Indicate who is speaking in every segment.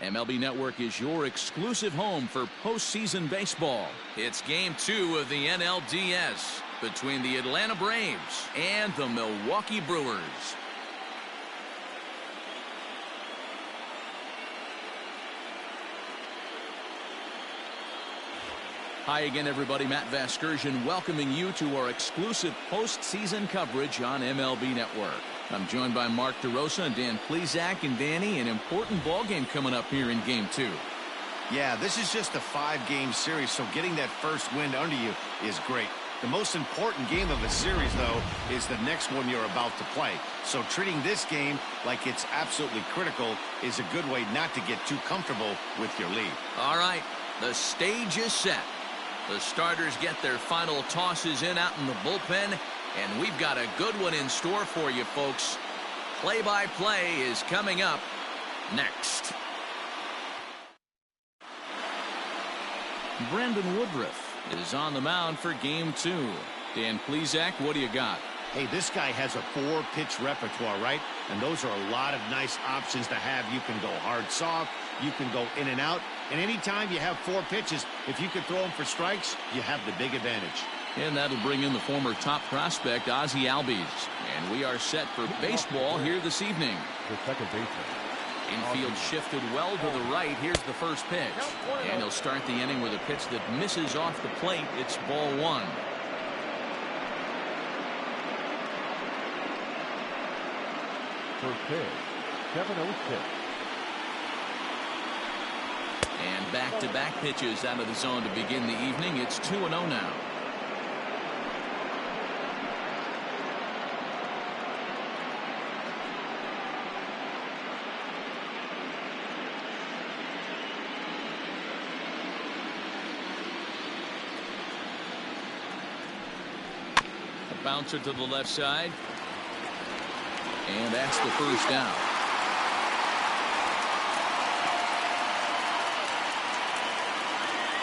Speaker 1: MLB Network is your exclusive home for postseason baseball. It's Game 2 of the NLDS between the Atlanta Braves and the Milwaukee Brewers. Hi again, everybody. Matt Vasgersian welcoming you to our exclusive postseason coverage on MLB Network. I'm joined by Mark DeRosa and Dan Plesac. And Danny, an important ball game coming up here in Game 2.
Speaker 2: Yeah, this is just a 5-game series, so getting that first win under you is great. The most important game of the series, though, is the next one you're about to play. So treating this game like it's absolutely critical is a good way not to get too comfortable with your lead. All right, the stage is set. The starters get their final tosses in out in the bullpen, and we've got a good one in store for you, folks. Play-by-play is coming up next. Brandon Woodruff is on the mound for Game 2. Dan Plesac, what do you got? Hey, this guy has a 4-pitch repertoire, right? And those are a lot of nice options to have. You can go hard, soft. You can go in and out. And anytime you have 4 pitches, if you can throw them for strikes, you have the big advantage.
Speaker 1: And that'll bring in the former top prospect, Ozzie Albies. And we are set for baseball here this evening.
Speaker 3: The second baseman.
Speaker 1: Infield shifted well to the right. Here's the first pitch. And he'll start the inning with a pitch that misses off the plate. It's ball 1.
Speaker 3: First pitch, 7-0-6.
Speaker 1: And back-to-back pitches out of the zone to begin the evening. It's 2-0 now. A bouncer to the left side. And that's the first down.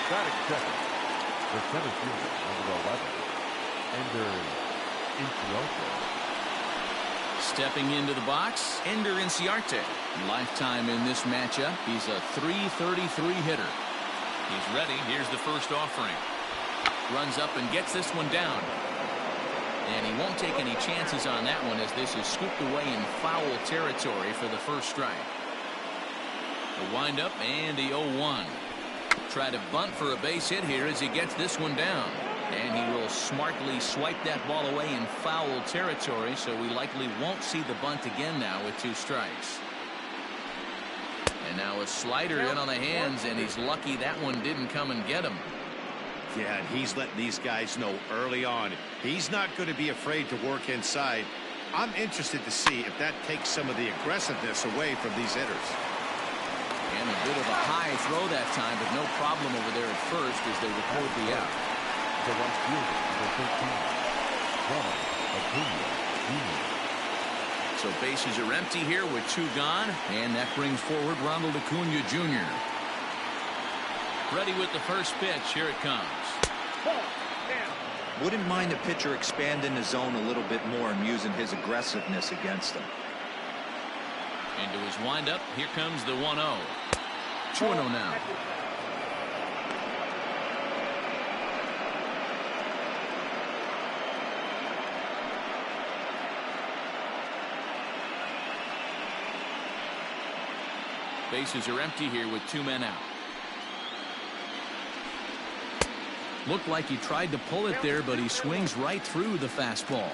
Speaker 3: Batting second, the center fielder, number 11, Ender Inciarte.
Speaker 1: Stepping into the box, Ender Inciarte. Lifetime in this matchup. He's a .333 hitter. He's ready. Here's the first offering. Runs up and gets this one down. And he won't take any chances on that one, as this is scooped away in foul territory for the first strike. The windup and the 0-1. Try to bunt for a base hit here as he gets this one down. And he will smartly swipe that ball away in foul territory, so we likely won't see the bunt again now with 2 strikes. And now a slider in on the hands, and he's lucky that one didn't come and get him.
Speaker 2: Yeah, and he's letting these guys know early on he's not going to be afraid to work inside. I'm interested to see if that takes some of the aggressiveness away from these hitters.
Speaker 1: And a bit of a high throw that time, but no problem over there at first as they record the out.
Speaker 3: The right fielder, number 13, Ronald Acuna Jr.
Speaker 1: So bases are empty here with 2 gone, and that brings forward Ronald Acuna Jr. Ready with the first pitch. Here it comes.
Speaker 4: Wouldn't mind the pitcher expanding the zone a little bit more and using his aggressiveness against them.
Speaker 1: Into his windup. Here comes the 1-0. 2-0 now. Bases are empty here with 2 men out. Looked like he tried to pull it there, but he swings right through the fastball.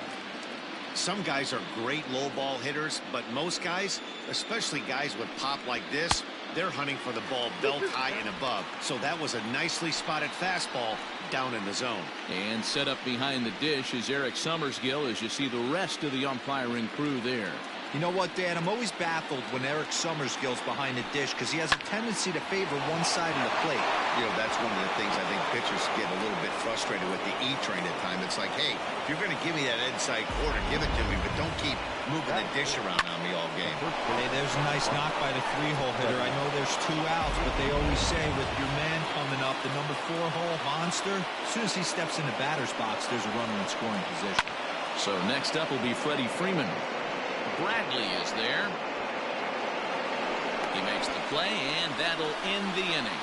Speaker 2: Some guys are great low ball hitters, but most guys, especially guys with pop like this, they're hunting for the ball belt high and above. So that was a nicely spotted fastball down in the zone.
Speaker 1: And set up behind the dish is Eric Summersgill, as you see the rest of the umpiring crew there.
Speaker 4: You know what, Dan? I'm always baffled when Eric Summersgill's behind the dish because he has a tendency to favor one side of the plate.
Speaker 5: You know, that's one of the things I think pitchers get a little bit frustrated with the E-train at times. It's like, hey, if you're going to give me that inside corner, give it to me, but don't keep moving the dish around on me all game.
Speaker 4: Hey, there's a nice knock by the 3-hole hitter. I know there's 2 outs, but they always say with your man coming up, the number 4-hole monster, as soon as he steps in the batter's box, there's a runner in scoring position.
Speaker 1: So next up will be Freddie Freeman. Bradley is there. He makes the play, and that'll end the inning.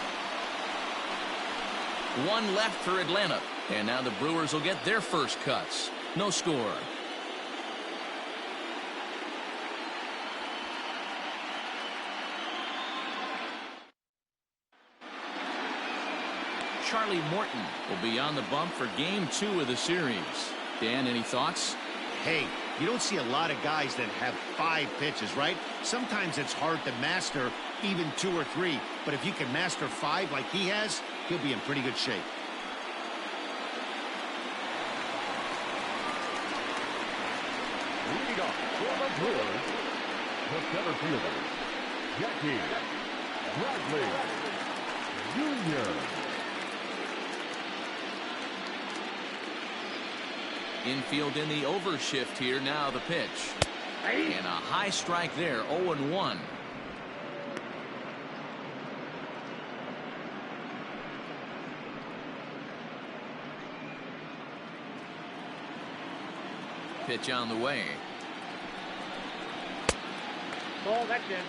Speaker 1: One left for Atlanta, and now the Brewers will get their first cuts. No score. Charlie Morton will be on the bump for Game 2 of the series. Dan, any thoughts?
Speaker 2: Hey, you don't see a lot of guys that have 5 pitches, right? Sometimes it's hard to master even 2 or 3. But if you can master 5 like he has, he'll be in pretty good shape.
Speaker 3: Leading off for the Brewers, the center fielder, Jackie Bradley Jr.
Speaker 1: Infield in the overshift here. Now the pitch. And a high strike there. 0-1. Pitch on the way.
Speaker 6: Ball, that's in.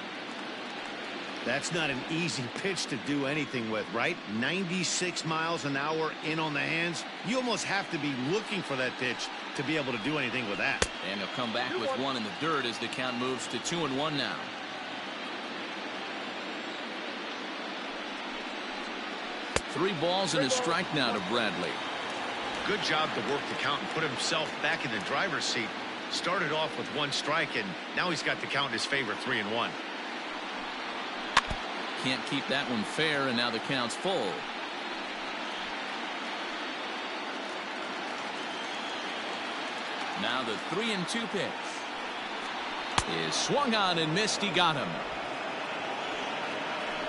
Speaker 2: That's not an easy pitch to do anything with, right? 96 miles an hour in on the hands. You almost have to be looking for that pitch to be able to do anything with that.
Speaker 1: And he'll come back with one in the dirt as the count moves to 2-1 now. Three balls and a strike now to Bradley.
Speaker 5: Good job to work the count and put himself back in the driver's seat. Started off with 1 strike, and now he's got the count in his favor, 3-1.
Speaker 1: Can't keep that one fair, and now the count's full. Now the 3-2 pitch is swung on and missed. He got him.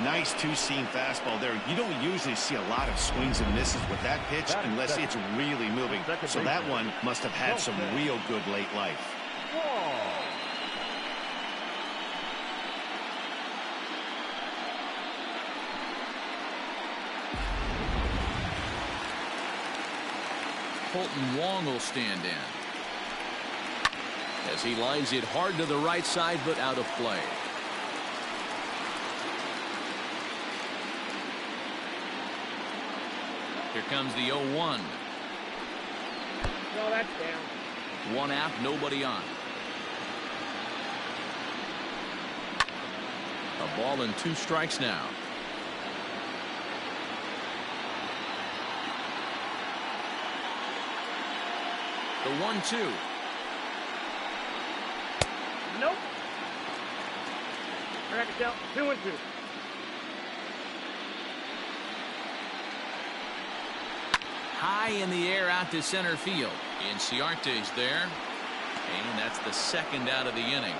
Speaker 2: Nice two-seam fastball there. You don't usually see a lot of swings and misses with that pitch unless it's really moving. So that one must have had some real good late life.
Speaker 1: Colton Wong will stand in as he lines it hard to the right side, but out of play. Here comes the 0-1.
Speaker 6: No, that's down.
Speaker 1: One out, nobody on. A ball and 2 strikes now. The 1-2.
Speaker 6: Nope. Track it down. 2-2.
Speaker 1: High in the air out to center field. Inciarte's there. And that's the second out of the inning.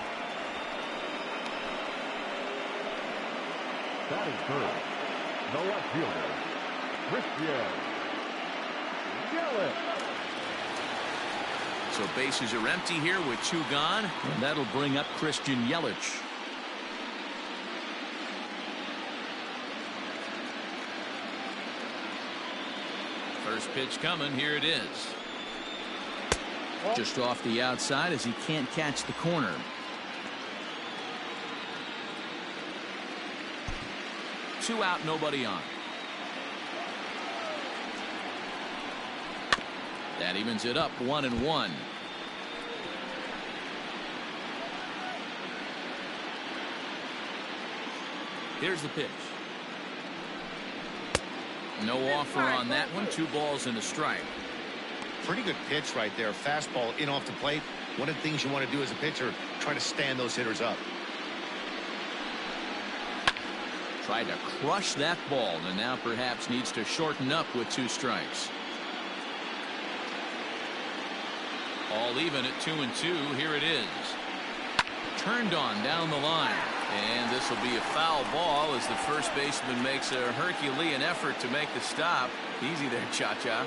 Speaker 3: Batting first, the left fielder, Christian Yelich.
Speaker 1: So bases are empty here with 2 gone. And that'll bring up Christian Yelich. First pitch coming. Here it is. Just off the outside as he can't catch the corner. Two out, nobody on. That evens it up 1-1. Here's the pitch. No offer on that one. 2 balls and a strike.
Speaker 5: Pretty good pitch right there. Fastball in off the plate. One of the things you want to do as a pitcher, try to stand those hitters up.
Speaker 1: Tried to crush that ball and now perhaps needs to shorten up with 2 strikes. All even at 2-2. Here it is. Turned on down the line. And this will be a foul ball as the first baseman makes a Herculean effort to make the stop. Easy there, Cha-Cha.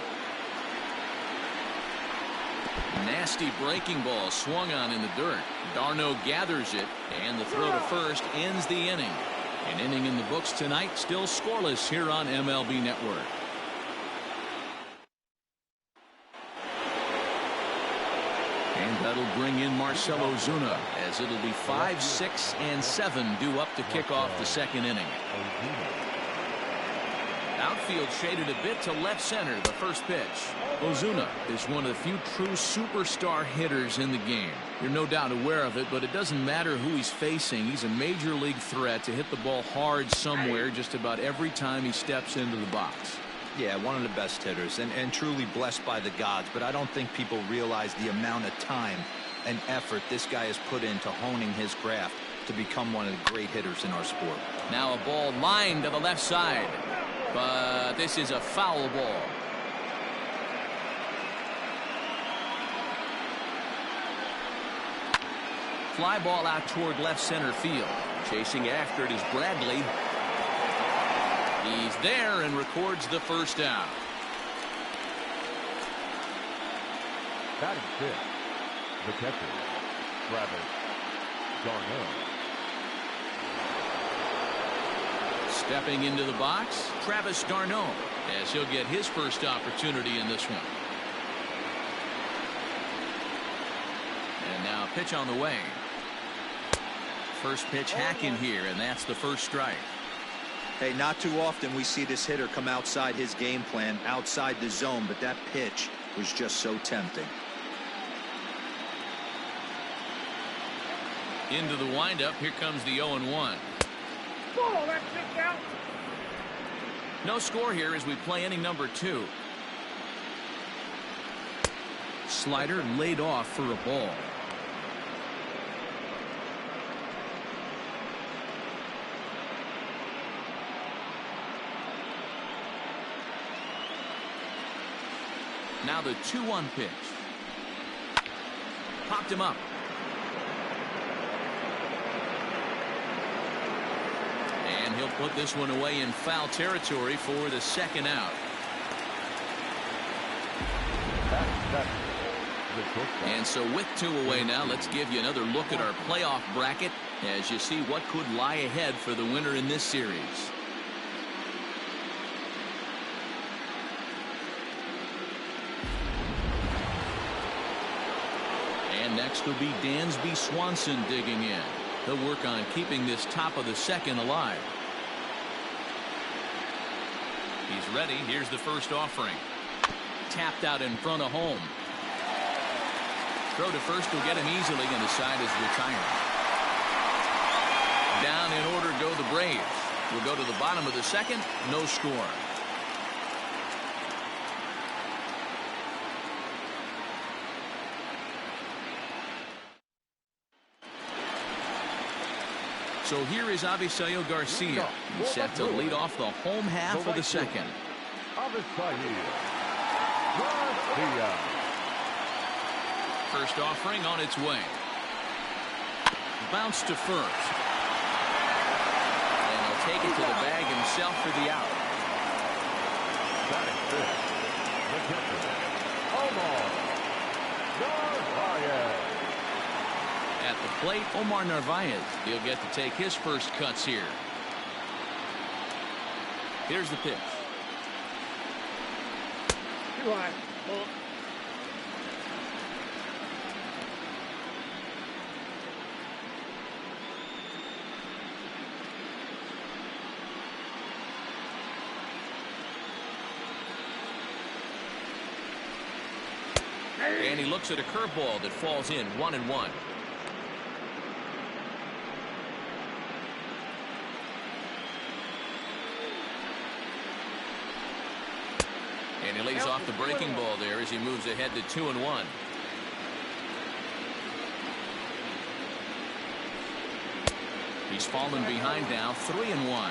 Speaker 1: Nasty breaking ball swung on in the dirt. Darno gathers it, and the throw to first ends the inning. An inning in the books tonight, still scoreless here on MLB Network. And that'll bring in Marcell Ozuna, as it'll be 5, 6, and 7 due up to kick off the second inning. Outfield shaded a bit to left center. The first pitch. Ozuna is one of the few true superstar hitters in the game. You're no doubt aware of it, but it doesn't matter who he's facing. He's a major league threat to hit the ball hard somewhere just about every time he steps into the box.
Speaker 4: Yeah, one of the best hitters and truly blessed by the gods, but I don't think people realize the amount of time and effort this guy has put into honing his craft to become one of the great hitters in our sport.
Speaker 1: Now a ball lined to the left side, but this is a foul ball. Fly ball out toward left center field. Chasing after it is Bradley. He's there and records the first out.
Speaker 3: Batting fifth, the catcher, Travis d'Arnaud.
Speaker 1: Stepping into the box, Travis d'Arnaud, as he'll get his first opportunity in this one. And now a pitch on the way. First pitch hacking here, and that's the first strike.
Speaker 4: Hey, not too often we see this hitter come outside his game plan, outside the zone, but that pitch was just so tempting.
Speaker 1: Into the windup, here comes the 0-1.
Speaker 6: Oh, that's it out.
Speaker 1: No score here as we play inning number 2. Slider laid off for a ball. Now the 2-1 pitch. Popped him up. And he'll put this one away in foul territory for the second out. And so with 2 away now, let's give you another look at our playoff bracket as you see what could lie ahead for the winner in this series. And next will be Dansby Swanson digging in. He'll work on keeping this top of the second alive. He's ready. Here's the first offering. Tapped out in front of home. Throw to first will get him easily, and the side is retired. Down in order go the Braves. We'll go to the bottom of the second. No score. So here is Avisail Garcia. He's set to lead off the home half of the second. First offering on its way. Bounce to first. And he'll take it to the bag himself for the out. At the plate, Omar Narvaez. He'll get to take his first cuts here. Here's the pitch.
Speaker 6: Too high. Ball.
Speaker 1: And he looks at a curveball that falls in 1-1. And he lays off the breaking ball there as he moves ahead to 2-1. He's fallen behind now 3-1.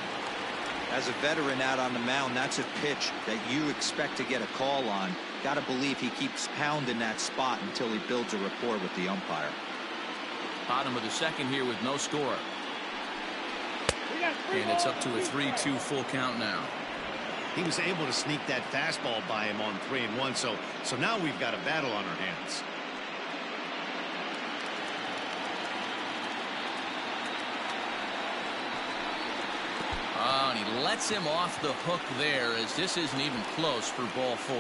Speaker 4: As a veteran out on the mound, that's a pitch that you expect to get a call on. Got to believe he keeps pounding that spot until he builds a rapport with the umpire.
Speaker 1: Bottom of the second here with no score. And it's up to a 3-2 full count now.
Speaker 2: He was able to sneak that fastball by him on 3-1, so now we've got a battle on our hands.
Speaker 1: Oh, and he lets him off the hook there as this isn't even close for ball 4.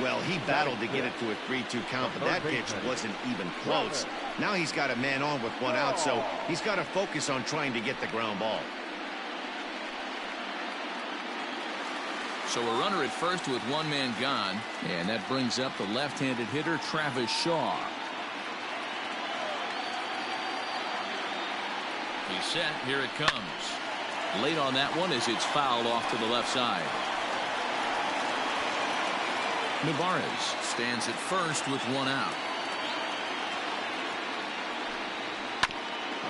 Speaker 2: Well, he battled to get it to a 3-2 count, but that pitch wasn't even close. Now he's got a man on with one out, so he's got to focus on trying to get the ground ball.
Speaker 1: So a runner at first with one man gone, and that brings up the left-handed hitter Travis Shaw. He's set. Here it comes. Late on that one as it's fouled off to the left side. Navarez stands at first with one out.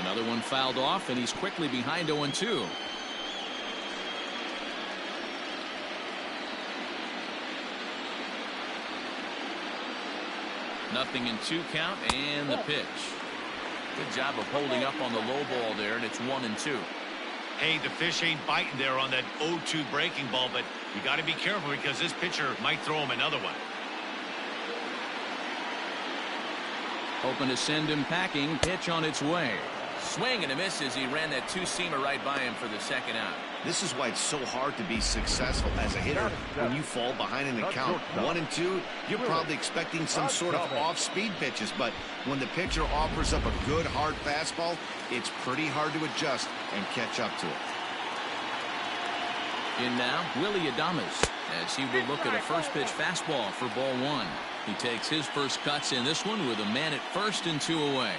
Speaker 1: Another one fouled off, and he's quickly behind 0-2. Nothing in 2 count, and the pitch. Good job of holding up on the low ball there, and it's 1-2.
Speaker 2: Hey, the fish ain't biting there on that 0-2 breaking ball, but you got to be careful because this pitcher might throw him another one.
Speaker 1: Hoping to send him packing. Pitch on its way. Swing and a miss as he ran that two-seamer right by him for the second out.
Speaker 2: This is why it's so hard to be successful as a hitter. When you fall behind in the count 1-2, you're probably expecting some sort of off-speed pitches, but when the pitcher offers up a good hard fastball, it's pretty hard to adjust and catch up to it.
Speaker 1: In now, Willie Adames, as he will look at a first pitch fastball for ball 1. He takes his first cuts in this one with a man at first and 2 away.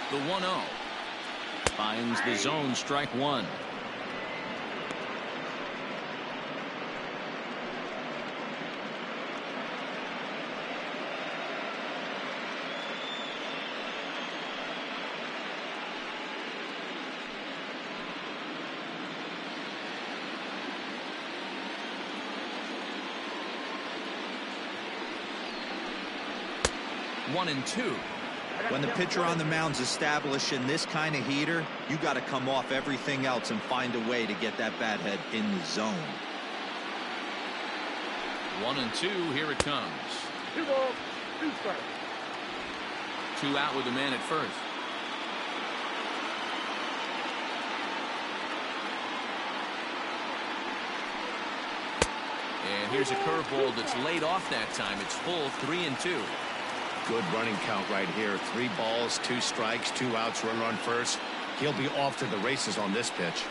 Speaker 1: The 1-0 finds the zone, strike 1. One and two.
Speaker 4: When the pitcher on the mound's establishing this kind of heater, you got to come off everything else and find a way to get that bat head in the zone.
Speaker 1: 1-2. Here it comes.
Speaker 6: 2 balls, 2 strikes.
Speaker 1: 2 out with the man at first. And here's a curveball that's laid off that time. It's full, 3-2.
Speaker 2: Good running count right here. 3 balls, 2 strikes, 2 outs, run first. He'll be off to the races on this pitch.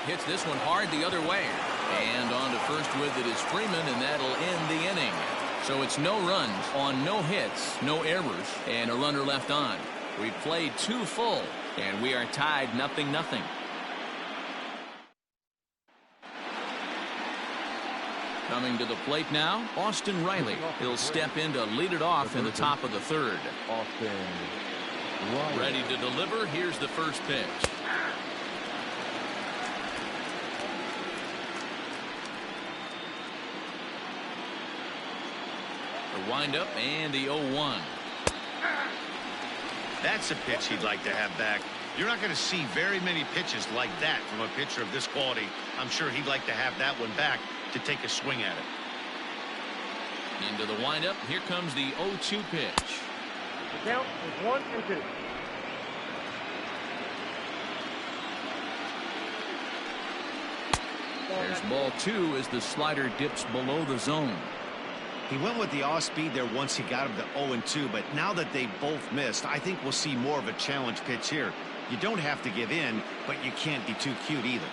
Speaker 1: Hits this one hard the other way. And on to first with it is Freeman, and that'll end the inning. So it's no runs on no hits, no errors, and a runner left on. We've played 2 full, and we are tied 0-0. Coming to the plate now, Austin Riley. He'll step in to lead it off in the top of the 3rd.
Speaker 3: Austin Riley.
Speaker 1: Ready to deliver. Here's the first pitch. The windup and the 0-1.
Speaker 2: That's a pitch he'd like to have back. You're not going to see very many pitches like that from a pitcher of this quality. I'm sure he'd like to have that one back to take a swing at it.
Speaker 1: Into the windup. Here comes the 0-2 pitch.
Speaker 6: The count is 1-2.
Speaker 1: There's ball 2 as the slider dips below the zone.
Speaker 2: He went with the off-speed there once he got him to 0-2, but now that they both missed, I think we'll see more of a challenge pitch here. You don't have to give in, but you can't be too cute either.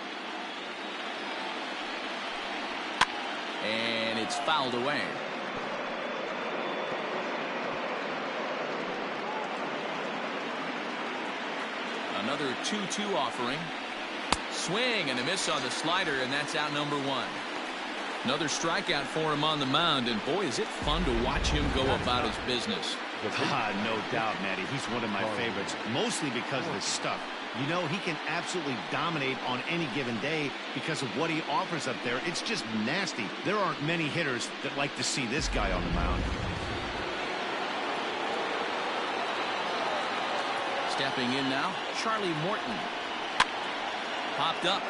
Speaker 1: And it's fouled away. Another 2-2 offering. Swing and a miss on the slider, and that's out number 1. Another strikeout for him on the mound, and boy, is it fun to watch him go about his business.
Speaker 2: No doubt, Matty. He's one of my favorites, mostly because of his stuff. You know, he can absolutely dominate on any given day because of what he offers up there. It's just nasty. There aren't many hitters that like to see this guy on the mound.
Speaker 1: Stepping in now, Charlie Morton. Popped up.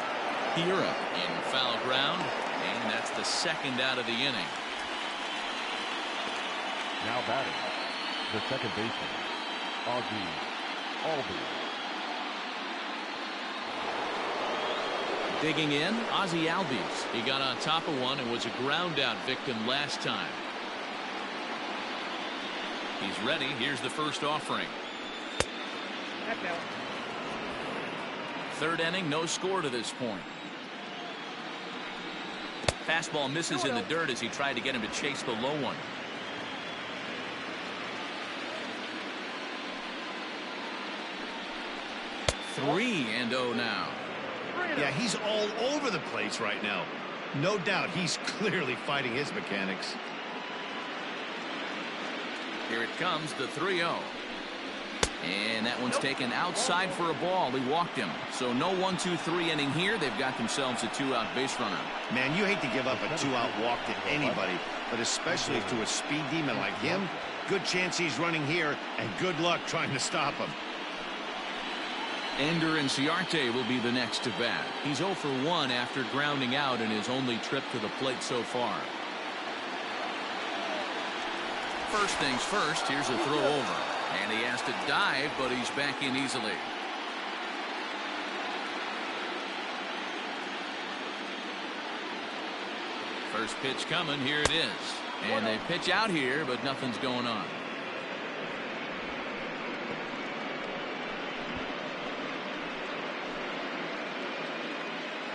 Speaker 1: Hira in foul ground, and that's the 2nd out of the inning.
Speaker 3: Now batting, the second baseman, Augie Albies.
Speaker 1: Digging in, Ozzie Albies. He got on top of one and was a ground out victim last time. He's ready. Here's the first offering. Third inning, no score to this point. Fastball misses in the dirt as he tried to get him to chase the low one. Three and oh now.
Speaker 2: Yeah, he's all over the place right now. No doubt he's clearly fighting his mechanics.
Speaker 1: Here it comes, the 3-0. And that one's taken outside for a ball. He walked him. So no 1-2-3 inning here. They've got themselves a 2-out base runner.
Speaker 2: Man, you hate to give up a 2-out walk to anybody, but especially to a speed demon like him. Good chance he's running here, and good luck trying to stop him.
Speaker 1: Ender Inciarte will be the next to bat. He's 0 for 1 after grounding out in his only trip to the plate so far. First things first, here's a throw over. And he has to dive, but he's back in easily. First pitch coming, here it is. And they pitch out here, but nothing's going on.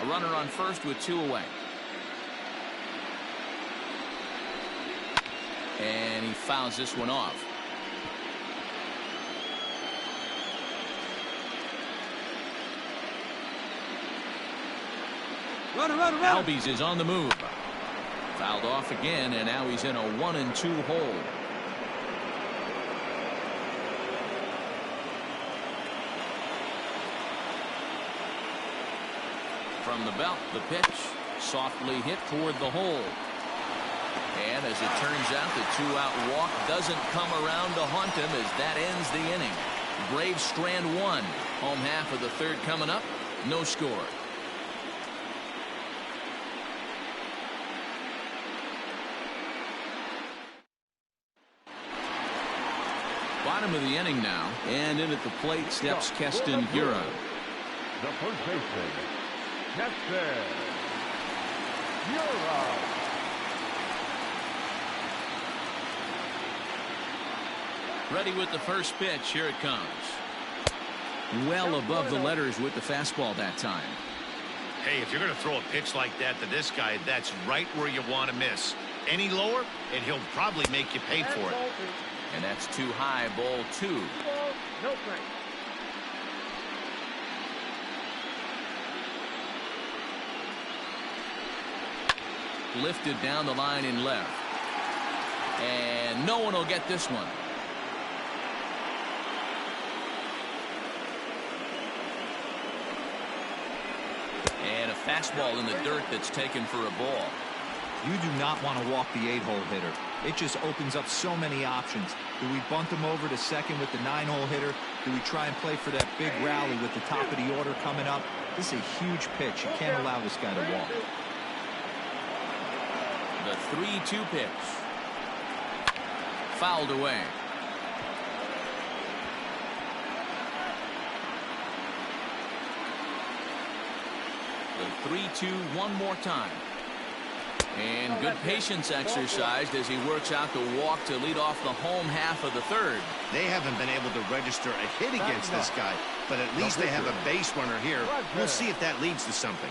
Speaker 1: A runner on first with 2 away. And he fouls this one off.
Speaker 7: Runner.
Speaker 1: Albies is on the move. Fouled off again, and now he's in a 1-2 hole. From the belt, the pitch softly hit toward the hole. And as it turns out, the 2-out walk doesn't come around to haunt him as that ends the inning. Braves strand 1. Home half of the third coming up. No score. Bottom of the inning now, and in at the plate steps Keston Hiura.
Speaker 3: The first baseman, Keston Hiura.
Speaker 1: Ready with the first pitch. Here it comes. Well above the letters with the fastball that time.
Speaker 2: Hey, if you're going to throw a pitch like that to this guy, that's right where you want to miss. Any lower, and he'll probably make you pay for it.
Speaker 1: And that's too high, ball 2.
Speaker 6: No strike.
Speaker 1: Lifted down the line in left. And no one will get this one. And a fastball in the dirt that's taken for a ball.
Speaker 4: You do not want to walk the 8-hole hitter. It just opens up so many options. Do we bunt him over to second with the 9-hole hitter? Do we try and play for that big rally with the top of the order coming up? This is a huge pitch. You can't allow this guy to walk.
Speaker 1: The 3-2 pitch. Fouled away. The 3-2 one more time. And good patience exercised as he works out the walk to lead off the home half of the third.
Speaker 2: They haven't been able to register a hit against this guy, but at least they have a base runner here. We'll see if that leads to something.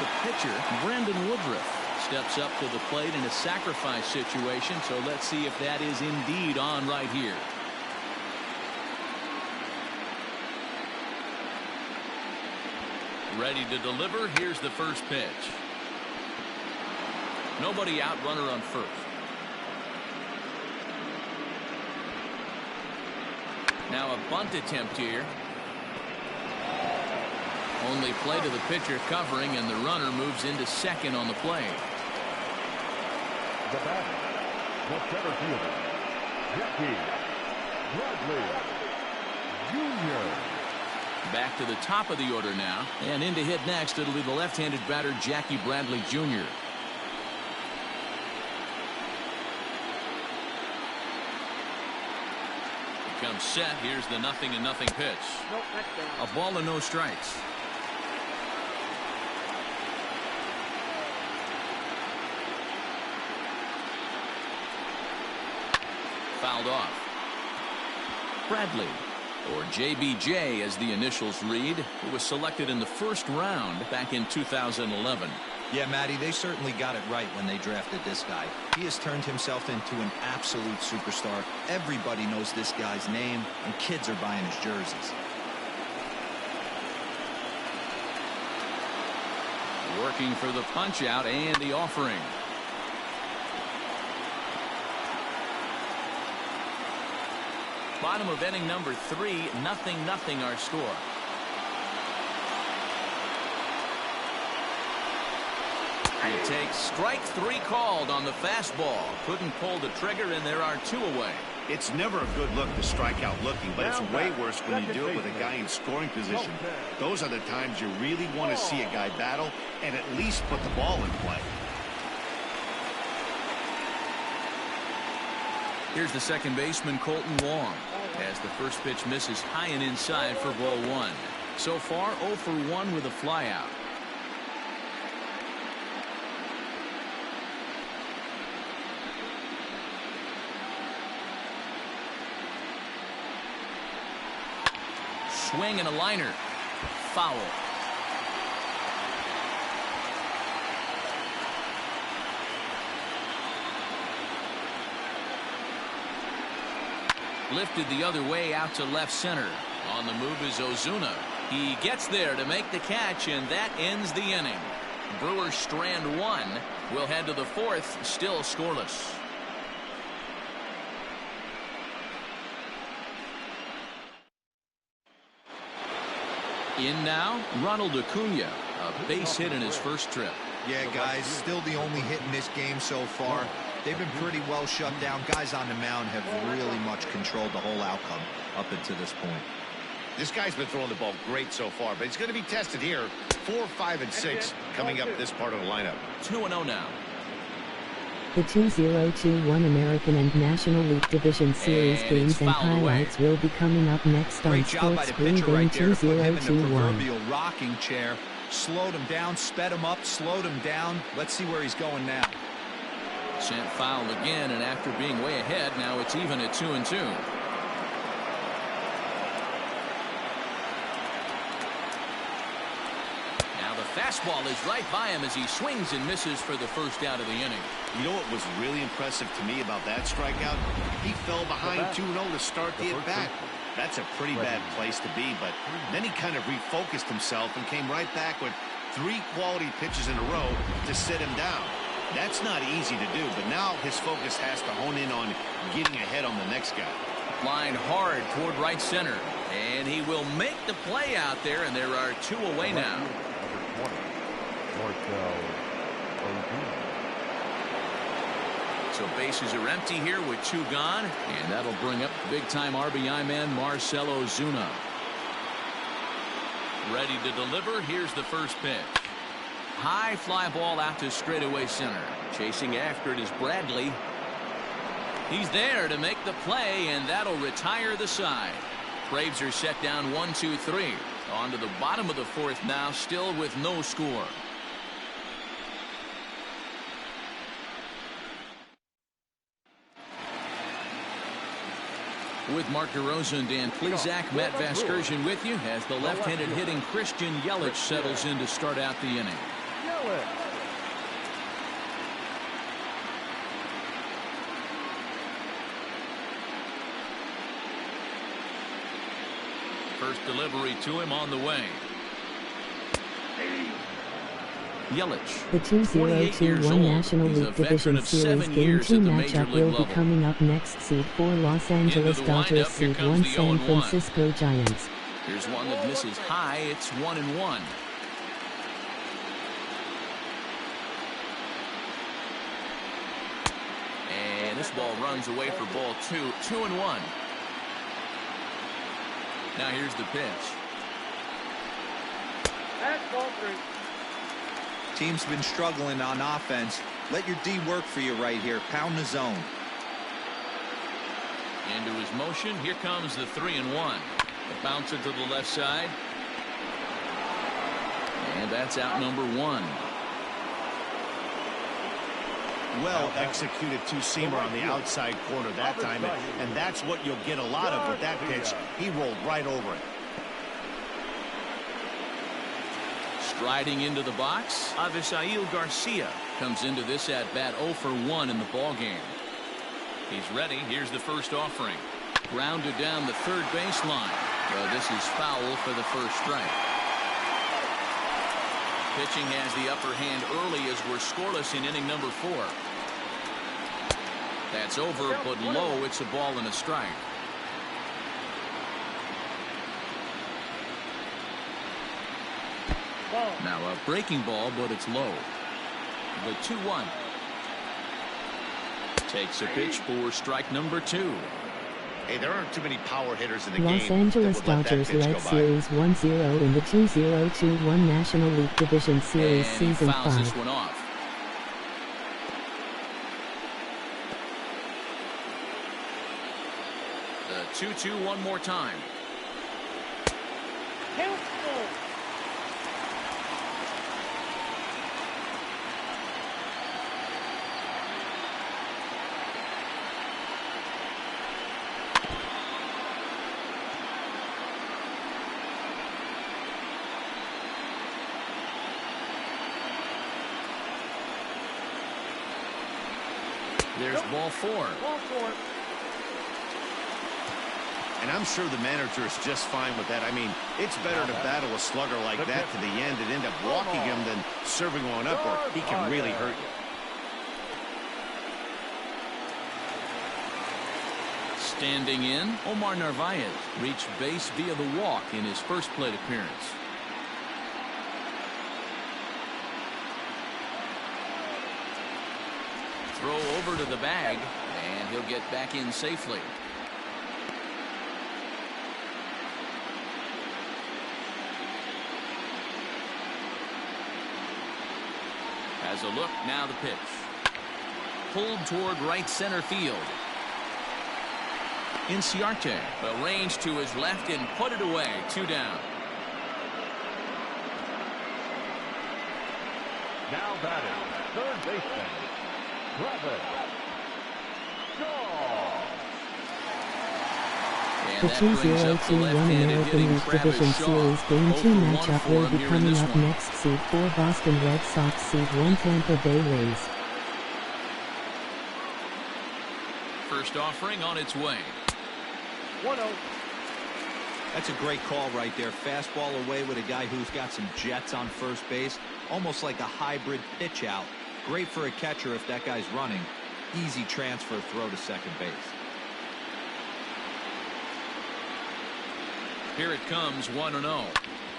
Speaker 1: The pitcher, Brandon Woodruff, steps up to the plate in a sacrifice situation, so let's see if that is indeed on right here. Ready to deliver. Here's the first pitch. Nobody out, runner on first. Now a bunt attempt here. Only play to the pitcher covering, and the runner moves into second on the play.
Speaker 3: The batter, the center fielder, Jackie Bradley Jr.
Speaker 1: Back to the top of the order now, and in to hit next, it'll be the left-handed batter Jackie Bradley Jr. comes set. Here's the 0-0 pitch.
Speaker 6: Nope, that's down.
Speaker 1: A ball and no strikes. Fouled off. Bradley, or JBJ as the initials read, who was selected in the first round back in 2011.
Speaker 4: Yeah, Matty, they certainly got it right when they drafted this guy. He has turned himself into an absolute superstar. Everybody knows this guy's name, and kids are buying his jerseys.
Speaker 1: Working for the punch out and the offering. Bottom of inning number 3, 0-0 our score. He takes strike 3 called on the fastball. Couldn't pull the trigger, and there are 2 away.
Speaker 2: It's never a good look to strike out looking, but it's way worse when you do it with a guy in scoring position. Those are the times you really want to see a guy battle and at least put the ball in play.
Speaker 1: Here's the second baseman, Colton Wong, as the first pitch misses high and inside for ball 1. So far, 0 for 1 with a flyout. Swing and a liner. Foul. Lifted the other way out to left center. On the move is Ozuna. He gets there to make the catch, and that ends the inning. Brewers strand 1. We'll head to the 4th, still scoreless. In now, Ronald Acuna, a base hit in his first trip.
Speaker 4: Yeah, guys, still the only hit in this game so far. They've been pretty well shut down. Guys on the mound have really much controlled the whole outcome up until this point.
Speaker 5: This guy's been throwing the ball great so far, but he's going to be tested here. 4, 5, and 6 coming up this part of the lineup.
Speaker 1: 2-0 now.
Speaker 7: The 2021 American and National League Division Series games and highlights will be coming up next on Sports Spring Game 2021.
Speaker 4: Proverbial rocking chair. Slowed him down, sped him up, slowed him down. Let's see where he's going now.
Speaker 1: Sent foul again, and after being way ahead, now it's even at 2-2. Fastball is right by him as he swings and misses for the first out of the inning.
Speaker 2: You know what was really impressive to me about that strikeout? He fell behind 2-0 to start the at-bat. That's a pretty bad place to be, but then he kind of refocused himself and came right back with 3 quality pitches in a row to sit him down. That's not easy to do, but now his focus has to hone in on getting ahead on the next guy.
Speaker 1: Line hard toward right center, and he will make the play out there, and there are 2 away now. So bases are empty here with 2 gone, and that'll bring up big-time RBI man Marcell Ozuna. Ready to deliver. Here's the first pitch. High fly ball out to straightaway center. Chasing after it is Bradley. He's there to make the play, and that'll retire the side. Braves are set down 1-2-3. On to the bottom of the 4th now, still with no score. With Mark DeRosa and Dan Plesac, Matt Vasgersian with you as the left-handed hitting Christian Yelich settles in to start out the inning. First delivery to him on the way. Yelich,
Speaker 7: the 2021 National League Division Series Game 2 matchup will be coming up next. Seed 4 Los Angeles Dodgers, Seed 1 San Francisco Giants.
Speaker 1: Here's one that misses high. It's 1-1. And this ball runs away for ball 2. 2-1. Now here's the pitch.
Speaker 6: That's ball 3.
Speaker 4: Team's been struggling on offense. Let your D work for you right here. Pound the zone.
Speaker 1: Into his motion. Here comes the 3-1. The bouncer to the left side. And that's out number 1.
Speaker 2: Well executed two-seamer on the outside corner that time, and that's what you'll get a lot of with that pitch. He rolled right over it.
Speaker 1: Striding into the box, Avisail Garcia comes into this at-bat 0 for 1 in the ballgame. He's ready. Here's the first offering. Grounded down the third baseline. Well, this is foul for the first strike. Pitching has the upper hand early as we're scoreless in inning number 4. That's over, but low. It's a ball and a strike. Now a breaking ball, but it's low. The 2-1. Takes a pitch for strike number 2.
Speaker 5: Hey, there aren't too many power hitters in the
Speaker 7: Los
Speaker 5: game.
Speaker 7: Angeles Dodgers led Series 1-0 in the 2021 National League Division Series
Speaker 1: And
Speaker 7: Season
Speaker 1: he fouls
Speaker 7: 5.
Speaker 1: this one off. The 2-2 one more time. There's ball 4.
Speaker 2: And I'm sure the manager is just fine with that. I mean, it's better to battle a slugger like that to the end and end up walking him than serving one up, or he can really hurt you.
Speaker 1: Standing in, Omar Narvaez reached base via the walk in his first plate appearance. Throw over to the bag, and he'll get back in safely. Has a look, now the pitch. Pulled toward right center field. Inciarte arranged to his left and put it away. 2 down.
Speaker 3: Now batting, third baseman, Travis Shaw.
Speaker 7: The 2021 American League Division Series Game 2 matchup will be coming up next. Seed 4 Boston Red Sox, Seed 1 Tampa Bay Rays.
Speaker 1: First offering on its way.
Speaker 6: 1-0.
Speaker 4: That's a great call right there. Fastball away with a guy who's got some jets on first base. Almost like a hybrid pitch out. Great for a catcher if that guy's running. Easy transfer throw to second base.
Speaker 1: Here it comes, 1-0.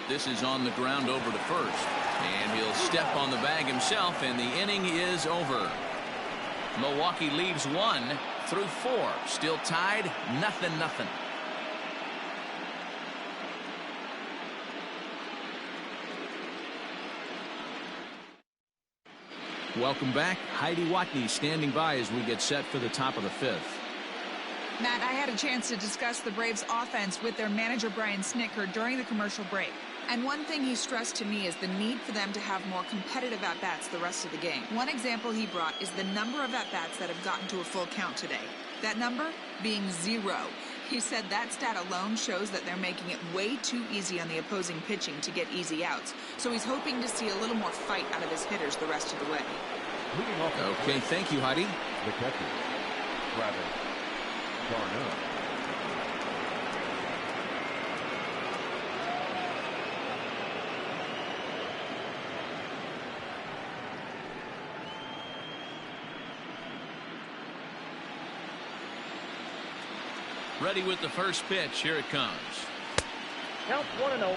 Speaker 1: This is on the ground over to first. And he'll step on the bag himself, and the inning is over. Milwaukee leaves 1 through 4. Still tied, 0-0. Welcome back. Heidi Watney standing by as we get set for the top of the 5th.
Speaker 8: Matt, I had a chance to discuss the Braves offense with their manager Brian Snitker during the commercial break. And one thing he stressed to me is the need for them to have more competitive at-bats the rest of the game. One example he brought is the number of at-bats that have gotten to a full count today. That number being 0. He said that stat alone shows that they're making it way too easy on the opposing pitching to get easy outs. So he's hoping to see a little more fight out of his hitters the rest of the way.
Speaker 1: Okay, thank you, Heidi.
Speaker 3: The catcher, Travis Darno.
Speaker 1: Ready with the first pitch. Here it comes.
Speaker 6: Count 1-0.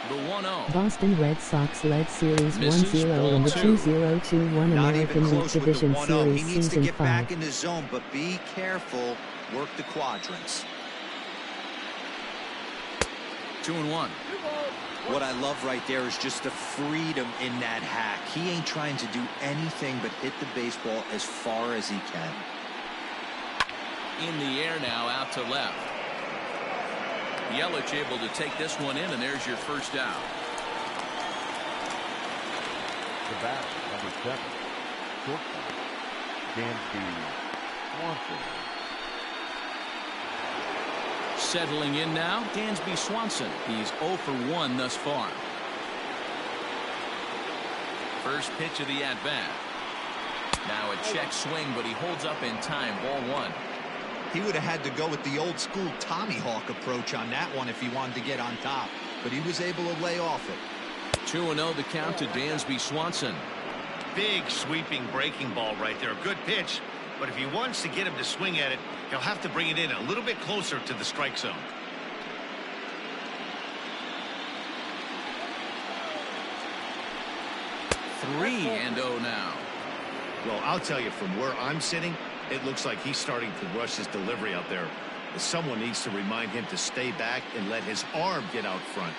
Speaker 1: The 1-0.
Speaker 7: Boston Red Sox led Series 1-0 in the 2021 American League Division Series
Speaker 4: He needs to
Speaker 7: Season
Speaker 4: get
Speaker 7: 5.
Speaker 4: back in the zone, but be careful. Work the quadrants.
Speaker 1: 2-1.
Speaker 4: What I love right there is just the freedom in that hack. He ain't trying to do anything but hit the baseball as far as he can.
Speaker 1: In the air now, out to left. Yelich able to take this one in, and there's your first out.
Speaker 3: The bat, number 7, shortstop, Dansby Swanson.
Speaker 1: Settling in now, Dansby Swanson. He's 0 for 1 thus far. First pitch of the at-bat. Now a check swing, but he holds up in time. Ball 1.
Speaker 4: He would have had to go with the old school Tommy Hawk approach on that one if he wanted to get on top, but he was able to lay off it.
Speaker 1: 2-0 the count to Dansby Swanson.
Speaker 2: Big sweeping breaking ball right there. Good pitch, but if he wants to get him to swing at it, he'll have to bring it in a little bit closer to the strike zone.
Speaker 1: Three and 0 now.
Speaker 2: Well, I'll tell you, from where I'm sitting, it looks like he's starting to rush his delivery out there. Someone needs to remind him to stay back and let his arm get out front.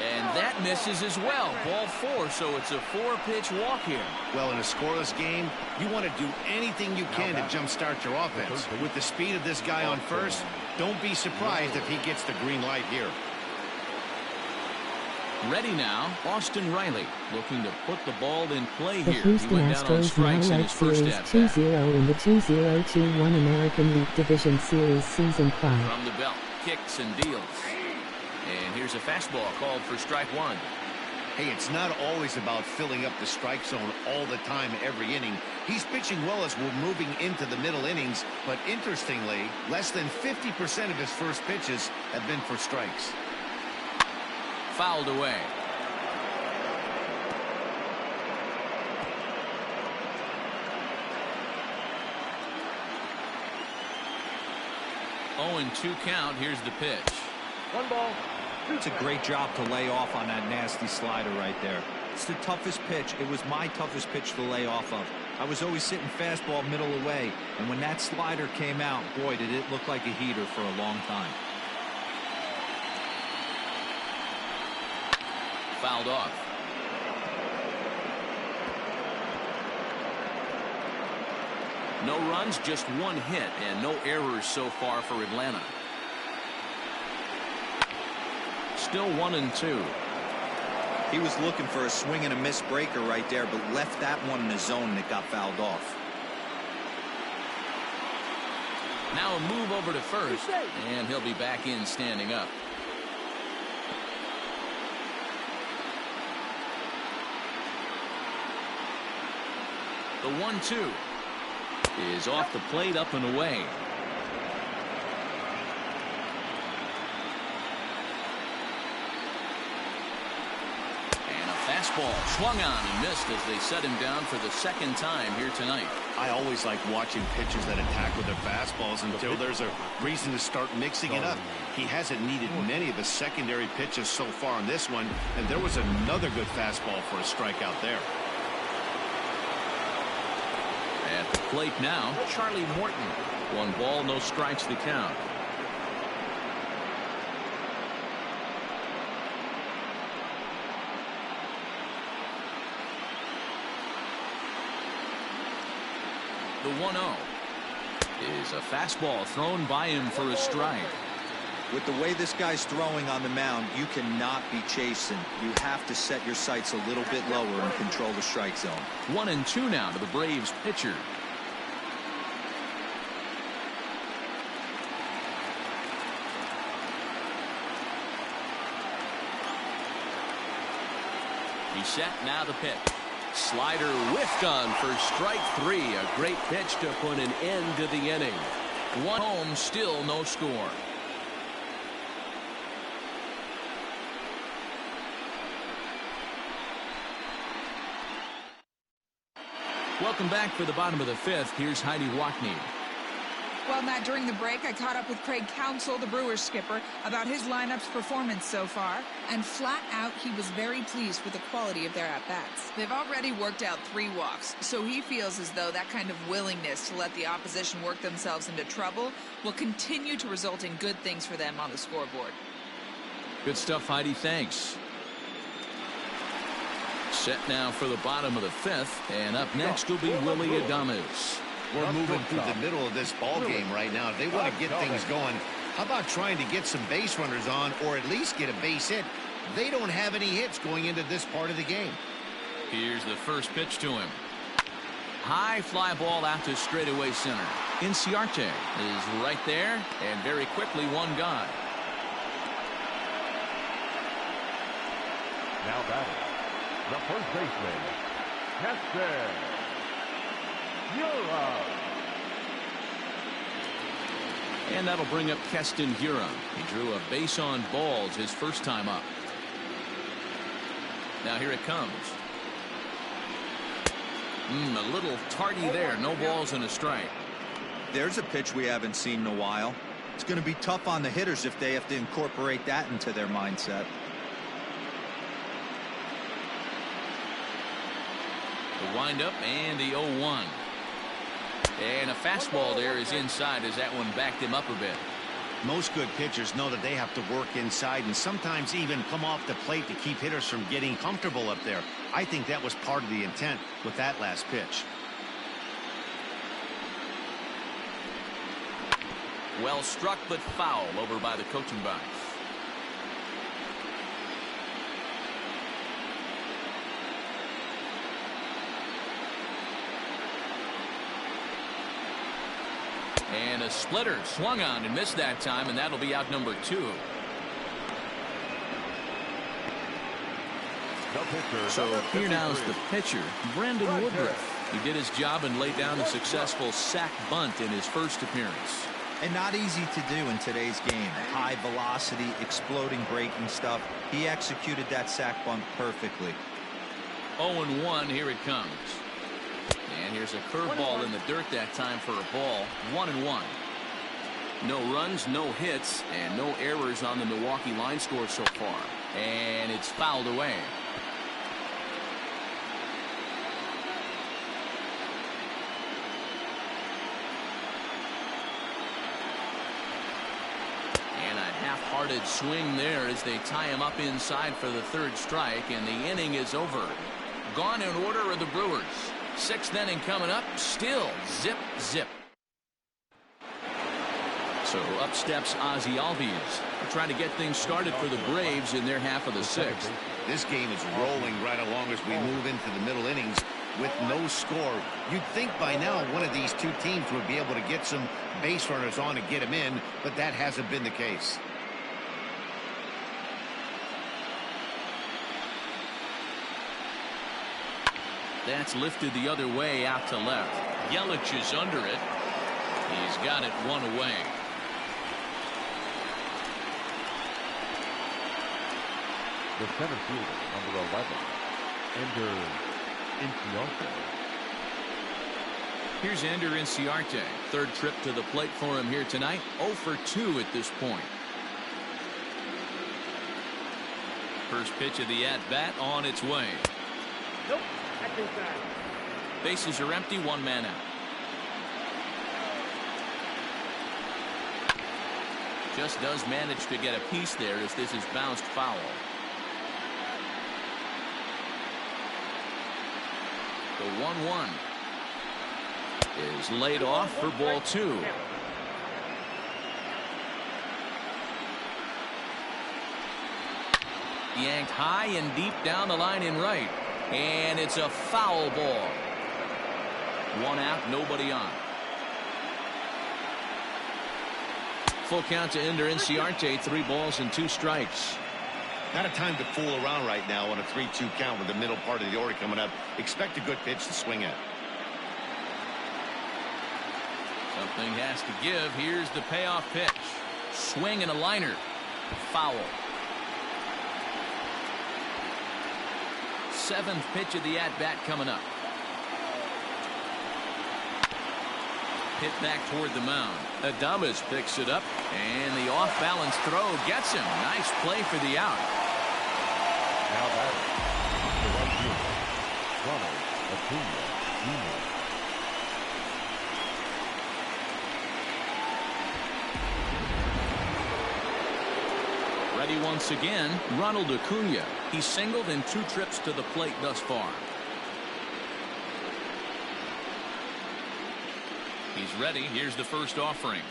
Speaker 1: And that misses as well. Ball 4, so it's a 4-pitch walk here.
Speaker 2: Well, in a scoreless game, you want to do anything you can to jumpstart your offense. With the speed of this guy on first, don't be surprised if he gets the green light here.
Speaker 1: Ready now, Austin Riley looking to put the ball in play
Speaker 7: The
Speaker 1: here.
Speaker 7: Houston
Speaker 1: He went down on
Speaker 7: Astros
Speaker 1: strikes in
Speaker 7: now
Speaker 1: his
Speaker 7: lead
Speaker 1: first
Speaker 7: Series
Speaker 1: at-bat.
Speaker 7: 2-0 in the 2021 American League Division Series Season 5.
Speaker 1: From the belt, kicks and deals. And here's a fastball called for strike 1.
Speaker 2: Hey, it's not always about filling up the strike zone all the time every inning. He's pitching well as we're moving into the middle innings, but interestingly, less than 50% of his first pitches have been for strikes.
Speaker 1: Fouled away. Oh, and 2 count. Here's the pitch.
Speaker 6: 1 ball.
Speaker 4: It's a great job to lay off on that nasty slider right there. It's the toughest pitch. It was my toughest pitch to lay off of. I was always sitting fastball middle away, and when that slider came out, boy, did it look like a heater for a long time.
Speaker 1: Fouled off. No runs, just 1 hit, and no errors so far for Atlanta. Still 1-2.
Speaker 4: He was looking for a swing and a miss breaker right there, but left that one in the zone and it got fouled off.
Speaker 1: Now a move over to first, and he'll be back in standing up. The 1-2 is off the plate, up and away. And a fastball swung on and missed as they set him down for the 2nd time here tonight.
Speaker 2: I always like watching pitchers that attack with their fastballs until there's a reason to start mixing it up. He hasn't needed many of the secondary pitches so far in this one, and there was another good fastball for a strikeout there.
Speaker 1: At the plate now, Charlie Morton. 1 ball, no strikes to count. The 1-0 is a fastball thrown by him for a strike.
Speaker 4: With the way this guy's throwing on the mound, you cannot be chasing. You have to set your sights a little bit lower and control the strike zone.
Speaker 1: 1-2 now to the Braves pitcher. He's set, now the pitch. Slider whiffed on for strike 3. A great pitch to put an end to the inning. 1 home, still no score. Welcome back for the bottom of the 5th. Here's Heidi Wackney.
Speaker 8: Well, Matt, during the break, I caught up with Craig Counsell, the Brewers skipper, about his lineup's performance so far. And flat out, he was very pleased with the quality of their at-bats. They've already worked out 3 walks, so he feels as though that kind of willingness to let the opposition work themselves into trouble will continue to result in good things for them on the scoreboard.
Speaker 1: Good stuff, Heidi. Thanks. Set now for the bottom of the 5th, and up next will be Willie Adames.
Speaker 2: We're moving through the middle of this ball game right now. If they want to get things going, how about trying to get some base runners on, or at least get a base hit? They don't have any hits going into this part of the game.
Speaker 1: Here's the first pitch to him. High fly ball out to straightaway center. Inciarte is right there, and very quickly one gone.
Speaker 3: Now batting, the first baseman, Keston Hiura.
Speaker 1: And that'll bring up Keston Hiura. He drew a base on balls his first time up. Now here it comes. A little tardy there. No balls and a strike.
Speaker 4: There's a pitch we haven't seen in a while. It's going to be tough on the hitters if they have to incorporate that into their mindset.
Speaker 1: The windup and the 0-1. And a fastball there is inside as that one backed him up a bit.
Speaker 2: Most good pitchers know that they have to work inside and sometimes even come off the plate to keep hitters from getting comfortable up there. I think that was part of the intent with that last pitch.
Speaker 1: Well struck, but foul over by the coaching box. And a splitter swung on and missed that time, and that'll be out number 2. So here now is the pitcher, Brandon Woodruff. He did his job and laid down a successful sac bunt in his first appearance.
Speaker 4: And not easy to do in today's game. High velocity, exploding breaking stuff. He executed that sac bunt perfectly.
Speaker 1: 0-1, here it comes. And here's a curveball in the dirt that time for a ball. 1-1. No runs, no hits, and no errors on the Milwaukee line score so far. And it's fouled away. And a half-hearted swing there as they tie him up inside for the 3rd strike, and the inning is over. Gone in order are the Brewers. 6th inning coming up, still zip, zip. So up steps Ozzie Albies. They're trying to get things started for the Braves in their half of the 6th.
Speaker 2: This game is rolling right along as we move into the middle innings with no score. You'd think by now one of these two teams would be able to get some base runners on and get them in, but that hasn't been the case.
Speaker 1: That's lifted the other way out to left. Yelich is under it. He's got it one away.
Speaker 3: The center fielder, number 11, Ender Inciarte.
Speaker 1: Here's Ender Inciarte. 3rd trip to the plate for him here tonight. 0 for 2 at this point. First pitch of the at-bat on its way.
Speaker 6: Nope.
Speaker 1: Bases are empty, 1 man out. Just does manage to get a piece there as this is bounced foul. The 1-1 is laid off for ball 2. Yanked high and deep down the line in right. And it's a foul ball. 1 out, nobody on. Full count to Ender Inciarte, 3 balls and 2 strikes.
Speaker 2: Not a time to fool around right now on a 3-2 count with the middle part of the order coming up. Expect a good pitch to swing at.
Speaker 1: Something has to give. Here's the payoff pitch. Swing and a liner. Foul. 7th pitch of the at-bat coming up. Hit back toward the mound. Adames picks it up, and the off-balance throw gets him. Nice play for the out.
Speaker 3: Now batting, the right fielder, Ronald Acuna Jr.
Speaker 1: Ready once again, Ronald Acuna. He's singled in 2 trips to the plate thus far. He's ready. Here's the first offering.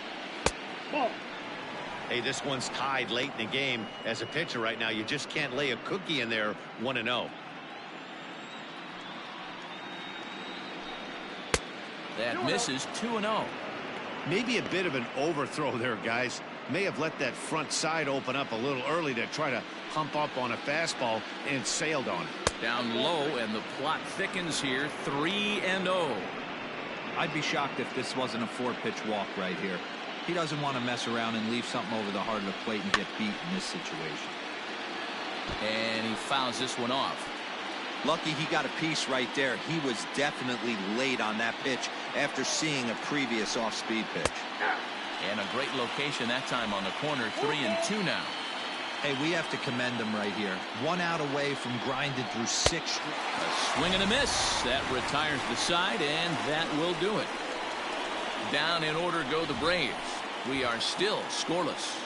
Speaker 6: Ball.
Speaker 5: Hey, this one's tied late in the game. As a pitcher right now, you just can't lay a cookie in there 1-0.
Speaker 1: That misses 2-0.
Speaker 2: Maybe a bit of an overthrow there, guys. May have let that front side open up a little early to try to hump up on a fastball and sailed on it.
Speaker 1: Down low, and the plot thickens here. 3-0.
Speaker 4: I'd be shocked if this wasn't a 4-pitch walk right here. He doesn't want to mess around and leave something over the heart of the plate and get beat in this situation.
Speaker 1: And he fouls this one off.
Speaker 4: Lucky he got a piece right there. He was definitely late on that pitch after seeing a previous off-speed pitch.
Speaker 1: And a great location that time on the corner. 3-2 now.
Speaker 4: Hey, we have to commend him right here. 1 out away from grinding through 6 straight.
Speaker 1: A swing and a miss. That retires the side, and that will do it. Down in order go the Braves. We are still scoreless.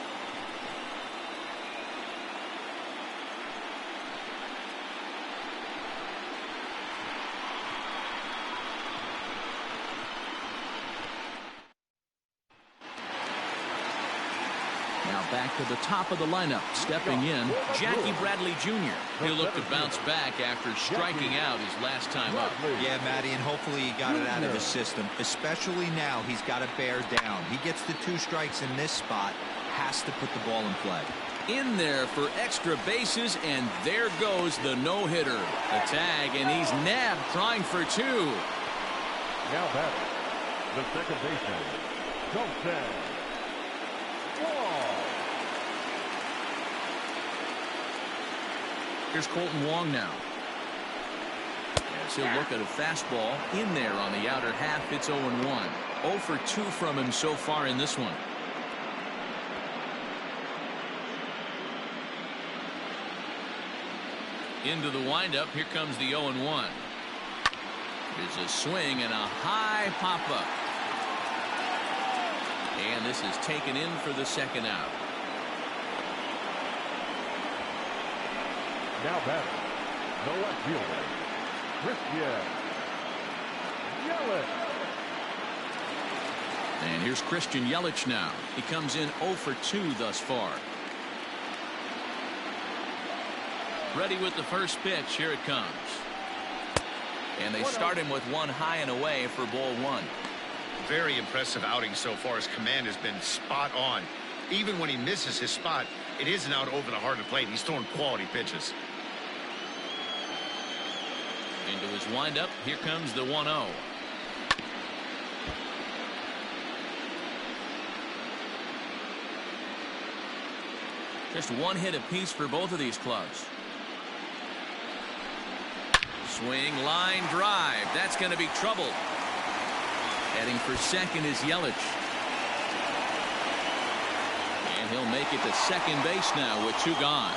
Speaker 1: Now back to the top of the lineup. Stepping in, Jackie Bradley Jr. He'll look to bounce back after striking out his last time up.
Speaker 4: Yeah, Matty, and hopefully he got it out of his system. Especially now, he's got to bear down. He gets the 2 strikes in this spot, has to put the ball in play.
Speaker 1: In there for extra bases, and there goes the no-hitter. The tag, and he's nabbed trying for 2.
Speaker 3: Now batting, the second baseman, Colton Wong.
Speaker 1: Here's Colton Wong now. As he'll look at a fastball in there on the outer half. It's 0-1. 0 for 2 from him so far in this one. Into the windup. Here comes the 0-1. There's a swing and a high pop-up. And this is taken in for the second out.
Speaker 3: Now batting, the left fielder, Christian Yelich.
Speaker 1: And here's Christian Yelich now. He comes in 0 for 2 thus far. Ready with the first pitch. Here it comes. And they start him with 1 high and away for ball 1.
Speaker 5: Very impressive outing so far. His command has been spot on. Even when he misses his spot, it isn't out over the heart of the plate. He's throwing quality pitches.
Speaker 1: Into his windup. Here comes the 1-0. Just 1 hit apiece for both of these clubs. Swing, line drive. That's going to be trouble. Heading for second is Yelich. And he'll make it to second base now with 2 gone.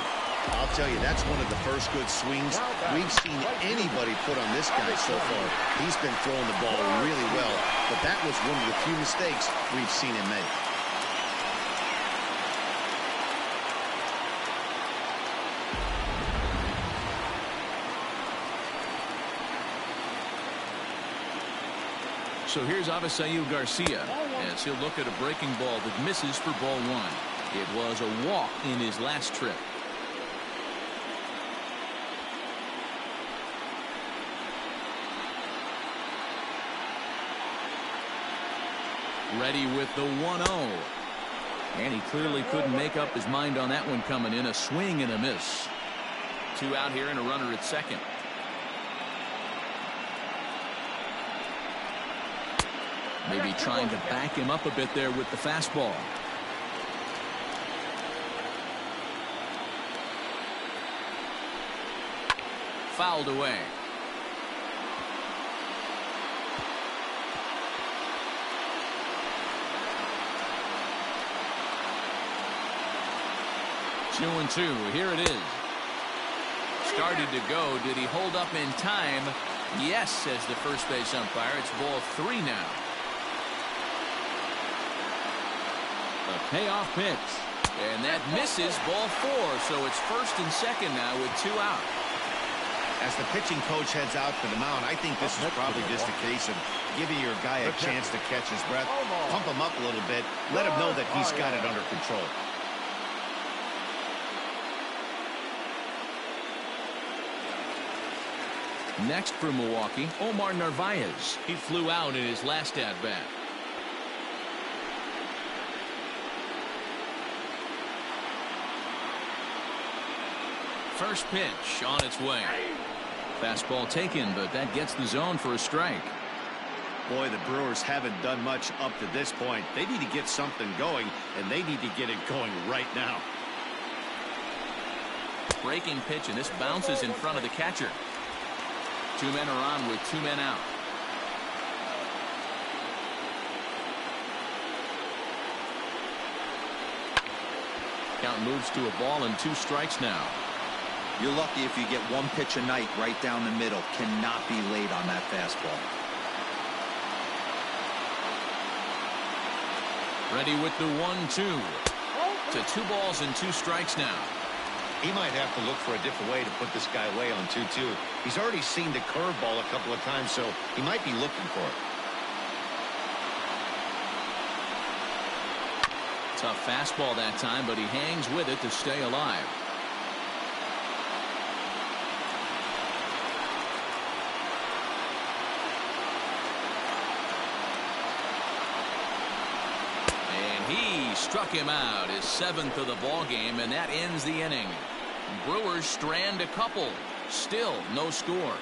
Speaker 2: I'll tell you, that's one of the first good swings we've seen anybody put on this guy so far. He's been throwing the ball really well, but that was one of the few mistakes we've seen him make.
Speaker 1: So here's Avisail Garcia as he'll look at a breaking ball that misses for ball 1. It was a walk in his last trip. Ready with the 1-0. And he clearly couldn't make up his mind on that one coming in. A swing and a miss. 2 out here and a runner at second. Maybe trying to back him up a bit there with the fastball. Fouled away. Two and 2. Here it is. Started to go. Did he hold up in time? Yes, says the first base umpire. It's ball 3 now. A payoff pitch. And that misses ball 4, so it's first and second now with 2 out.
Speaker 2: As the pitching coach heads out to the mound, I think this is probably just a case of giving your guy a chance to catch his breath, pump him up a little bit, let him know that he's got it under control.
Speaker 1: Next for Milwaukee, Omar Narvaez. He flew out in his last at-bat. First pitch on its way. Fastball taken, but that gets the zone for a strike.
Speaker 2: Boy, the Brewers haven't done much up to this point. They need to get something going, and they need to get it going right now.
Speaker 1: Breaking pitch, and this bounces in front of the catcher. 2 men are on with 2 men out. Count moves to a ball and 2 strikes now.
Speaker 4: You're lucky if you get 1 pitch a night right down the middle. Cannot be late on that fastball.
Speaker 1: Ready with the 1-2. To 2 balls and 2 strikes now.
Speaker 5: He might have to look for a different way to put this guy away on 2-2. He's already seen the curveball a couple of times, so he might be looking for it.
Speaker 1: Tough fastball that time, but he hangs with it to stay alive. He struck him out, his 7th of the ball game, and that ends the inning. Brewers strand a couple. Still no score.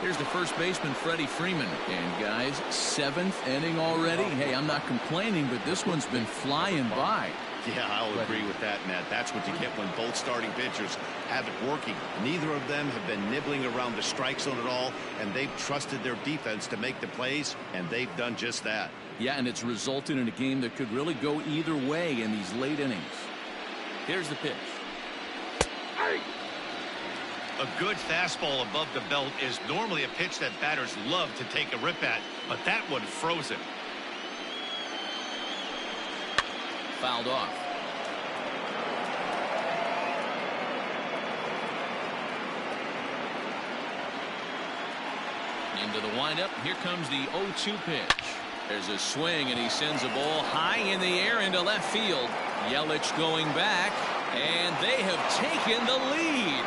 Speaker 1: Here's the first baseman, Freddie Freeman. And guys, 7th inning already. Hey, I'm not complaining, but this one's been flying by.
Speaker 2: Yeah, I'll agree with that, Matt. That's what you get when both starting pitchers have it working. Neither of them have been nibbling around the strike zone at all, and they've trusted their defense to make the plays, and they've done just that.
Speaker 1: Yeah, and it's resulted in a game that could really go either way in these late innings. Here's the pitch.
Speaker 5: A good fastball above the belt is normally a pitch that batters love to take a rip at, but that one froze him.
Speaker 1: Fouled off. Into the windup. Here comes the 0-2 pitch. There's a swing, and he sends a ball high in the air into left field. Yelich going back, and they have taken the lead.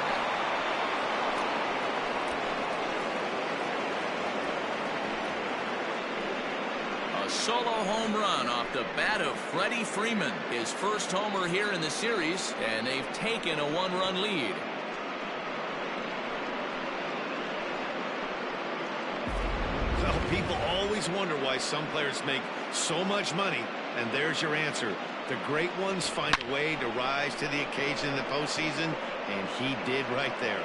Speaker 1: Solo home run off the bat of Freddie Freeman. His first homer here in the series, and they've taken a 1-run lead.
Speaker 2: Well, people always wonder why some players make so much money, and there's your answer. The great ones find a way to rise to the occasion in the postseason, and he did right there.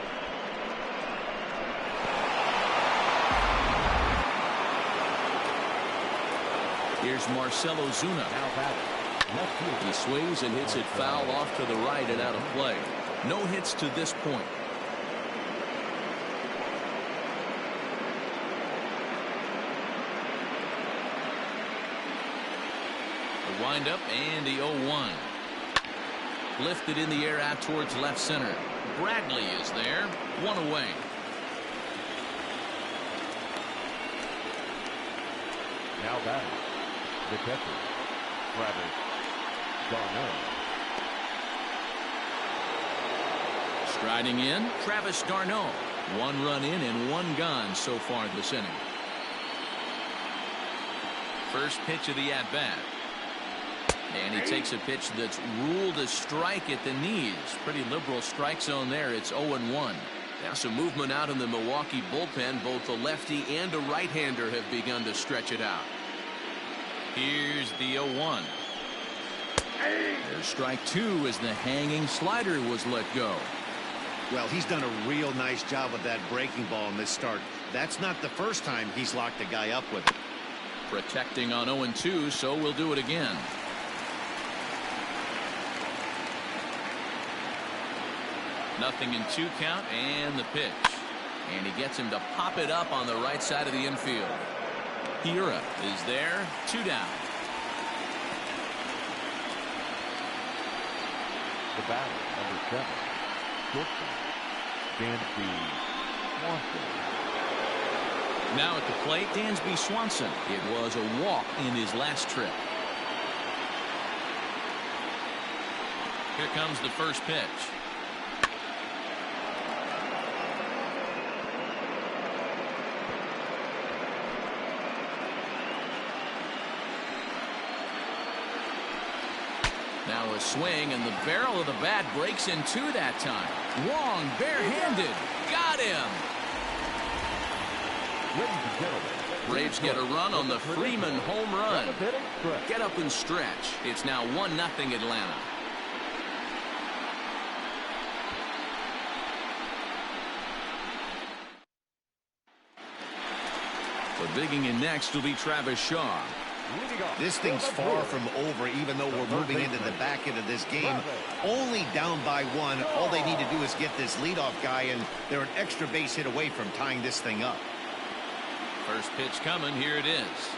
Speaker 1: Here's Marcell Ozuna. He swings and hits it foul off to the right and out of play. No hits to this point. The windup and the 0-1. Lifted in the air out towards left center. Bradley is there. 1 away.
Speaker 3: Now batting, the catcher, Travis d'Arnaud.
Speaker 1: Striding in, Travis d'Arnaud. 1 run in and 1 gone so far this inning. First pitch of the at-bat. And he takes a pitch that's ruled a strike at the knees. Pretty liberal strike zone there. It's 0-1. Now some movement out in the Milwaukee bullpen. Both a lefty and a right-hander have begun to stretch it out. Here's the 0-1. There's strike 2 as the hanging slider was let go.
Speaker 2: Well, he's done a real nice job with that breaking ball in this start. That's not the first time he's locked a guy up with it.
Speaker 1: Protecting on 0-2, so we'll do it again. Nothing in 2 count, and the pitch. And he gets him to pop it up on the right side of the infield. Hiura is there. 2 down.
Speaker 3: The batter, number 7, shortstop, Dansby Swanson.
Speaker 1: Now at the plate, Dansby Swanson. It was a walk in his last trip. Here comes the first pitch. Now a swing, and the barrel of the bat breaks in two that time. Wong barehanded. Got him. Braves get a run on the Freeman home run. Get up and stretch. It's now 1-0 Atlanta. But digging in next will be Travis Shaw.
Speaker 2: This thing's far from over, even though we're moving into the back end of this game. Only down by 1. All they need to do is get this leadoff guy, and they're an extra base hit away from tying this thing up.
Speaker 1: First pitch coming. Here it is.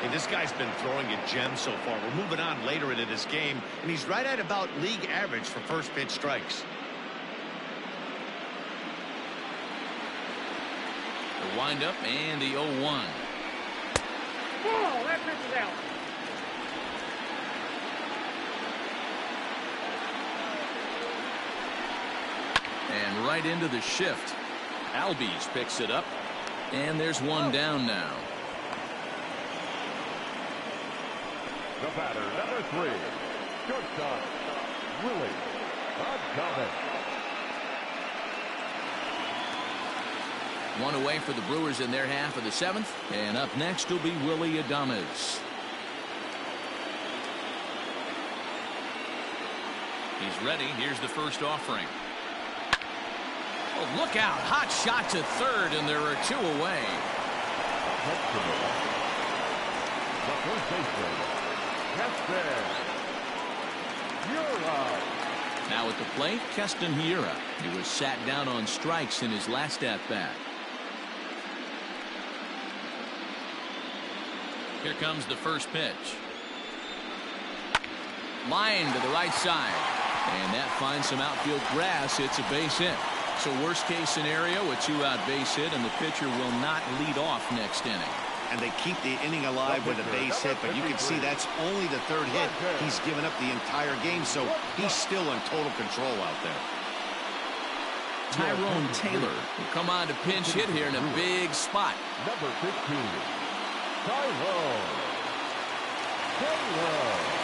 Speaker 2: Hey, this guy's been throwing a gem so far. We're moving on later into this game, and he's right at about league average for first pitch strikes.
Speaker 1: The windup and the 0-1.
Speaker 6: Ball, that pitch is out.
Speaker 1: And right into the shift. Albies picks it up. And there's one down now.
Speaker 3: The batter, number 3, shortstop, Willie Adames.
Speaker 1: One away for the Brewers in their half of the 7th. And up next will be Willie Adames. He's ready. Here's the first offering. Oh, look out. Hot shot to third, and there are 2 away.
Speaker 3: The first baseman, Hiura.
Speaker 1: Now at the plate, Keston Hiura. He was sat down on strikes in his last at-bat. Here comes the first pitch. Line to the right side. And that finds some outfield grass. It's a base hit. So worst case scenario, a 2-out base hit, and the pitcher will not lead off next inning.
Speaker 2: And they keep the inning alive with a base hit, but you can see that's only the 3rd hit he's given up the entire game, so he's still in total control out there.
Speaker 1: Tyrone Taylor will come on to pinch hit here in a big spot.
Speaker 3: Number 15, Tyrone Taylor.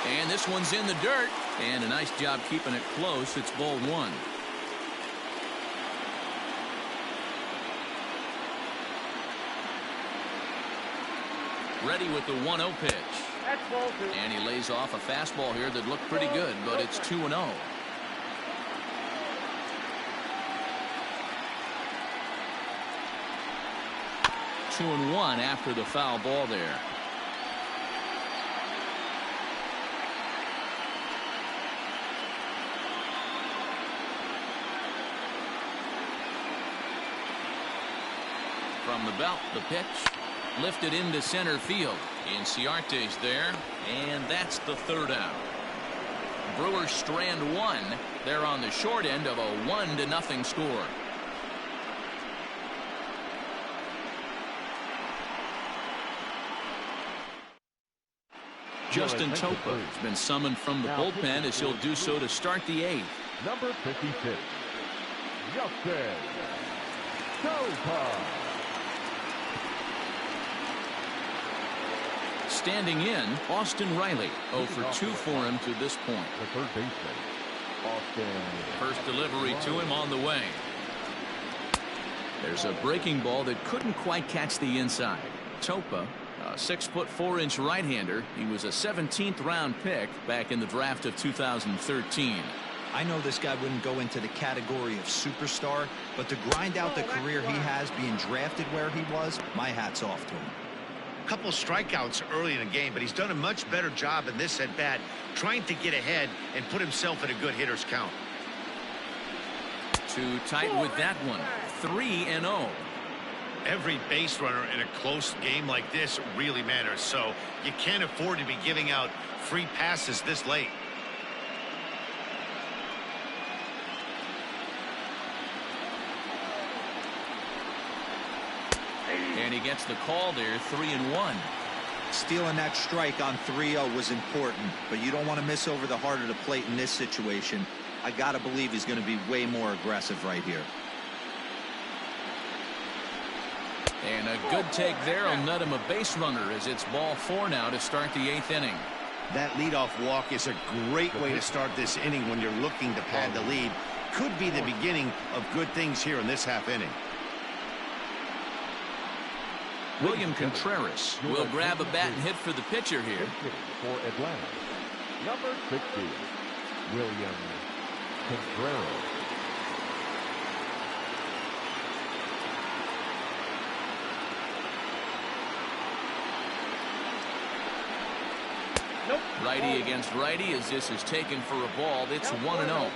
Speaker 1: And this one's in the dirt. And a nice job keeping it close. It's ball 1. Ready with the 1-0 pitch.
Speaker 6: That's ball 2.
Speaker 1: And he lays off a fastball here that looked pretty good, but it's 2-0. Two and 1 after the foul ball there. From the belt, the pitch lifted into center field. Inciarte's there, and that's the 3rd out. Brewers strand 1. They're on the short end of a 1-0 score. Justin Topa has been summoned from the bullpen as he'll do so to start the 8th.
Speaker 3: Number 56, Justin Topa.
Speaker 1: Standing in, Austin Riley. 0 for 2 for him to this point.
Speaker 3: The third baseman, Austin.
Speaker 1: First delivery to him on the way. There's a breaking ball that couldn't quite catch the inside. Topa, a 6'4" right-hander. He was a 17th round pick back in the draft of 2013.
Speaker 4: I know this guy wouldn't go into the category of superstar, but to grind out the career he has being drafted where he was, my hat's off to him.
Speaker 2: couple strikeouts early in the game, but he's done a much better job in this at-bat trying to get ahead and put himself in a good hitter's count.
Speaker 1: Too tight with that one. 3-0.
Speaker 2: Every base runner in a close game like this really matters, so you can't afford to be giving out free passes this late.
Speaker 1: And he gets the call there, 3-1.
Speaker 4: Stealing that strike on 3-0 was important, but you don't want to miss over the heart of the plate in this situation. I got to believe he's going to be way more aggressive right here.
Speaker 1: And a good take there will net him a base runner as it's ball 4 now to start the 8th inning.
Speaker 2: That leadoff walk is a great way to start this inning when you're looking to pad the lead. Could be the beginning of good things here in this half inning.
Speaker 1: William Contreras will grab a bat and hit for the pitcher here.
Speaker 3: For Atlanta, number 60, William Contreras.
Speaker 1: Righty against righty as this is taken for a ball. It's 1-0.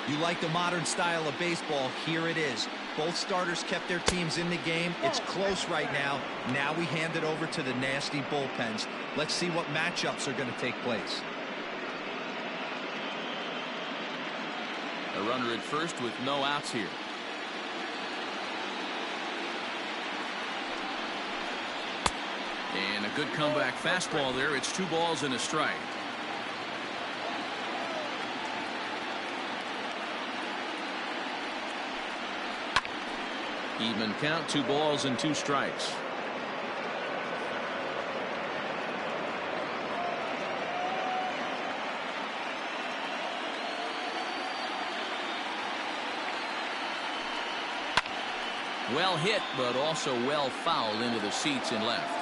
Speaker 4: You like the modern style of baseball. Here it is. Both starters kept their teams in the game. It's close right now. Now we hand it over to the nasty bullpens. Let's see what matchups are going to take place.
Speaker 1: A runner at first with no outs here. And a good comeback fastball there. It's 2 balls and a strike. Even count, 2 balls and 2 strikes. Well hit, but also well fouled into the seats and left.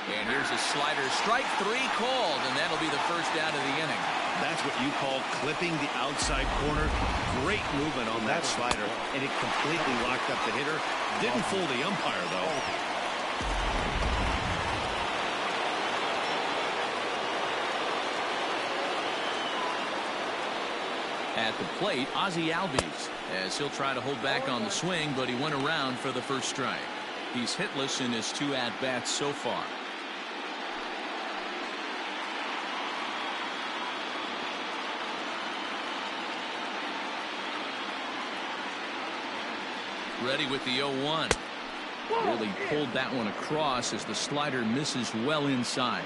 Speaker 1: And here's a slider, strike 3 called, and that'll be the first out of the inning.
Speaker 2: That's what you call clipping the outside corner. Great movement on that slider, and it completely locked up the hitter. Didn't fool the umpire, though.
Speaker 1: At the plate, Ozzie Albies, as he'll try to hold back on the swing, but he went around for the first strike. He's hitless in his 2 at-bats so far. Ready with the 0-1. Really pulled that one across as the slider misses well inside.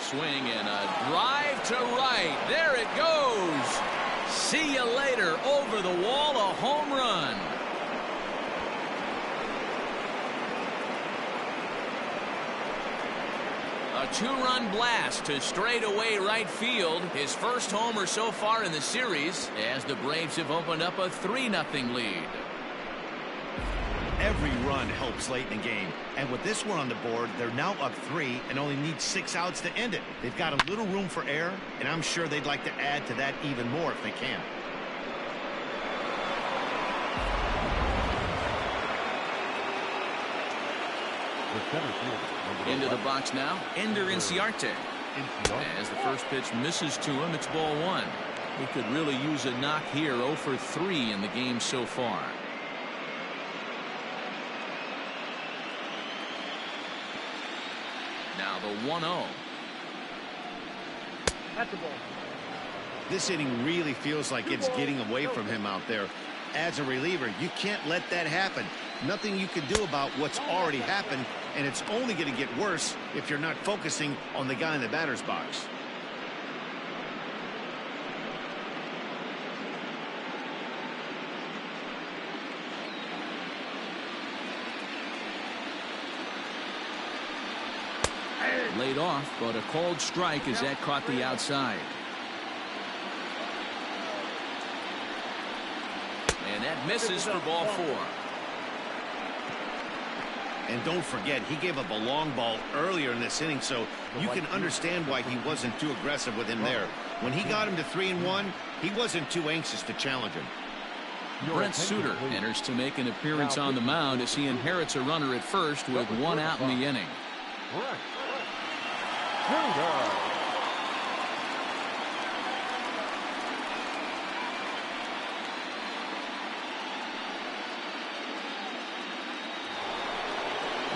Speaker 1: Swing and a drive to right. There it goes. See you later. Over the wall, a home run. A 2-run blast to straightaway right field. His first homer so far in the series as the Braves have opened up a 3-0 lead.
Speaker 2: Every run helps late in the game, and with this one on the board, they're now up 3 and only need 6 outs to end it. They've got a little room for error, and I'm sure they'd like to add to that even more if they can.
Speaker 1: Into the box now, Ender Inciarte. As the first pitch misses to him, it's ball 1. He could really use a knock here. 0 for 3 in the game so far. Now the 1-0.
Speaker 6: That's the ball.
Speaker 2: This inning really feels like it's getting away from him out there. As a reliever, you can't let that happen. Nothing you can do about what's already happened, and it's only going to get worse if you're not focusing on the guy in the batter's box.
Speaker 1: Laid off, but a called strike as that caught the outside. And that misses for ball 4.
Speaker 2: And don't forget, he gave up a long ball earlier in this inning, so you can understand why he wasn't too aggressive with him there. When he got him to 3-1, he wasn't too anxious to challenge him.
Speaker 1: Brent Suter enters to make an appearance on the mound as he inherits a runner at first with one out in the inning.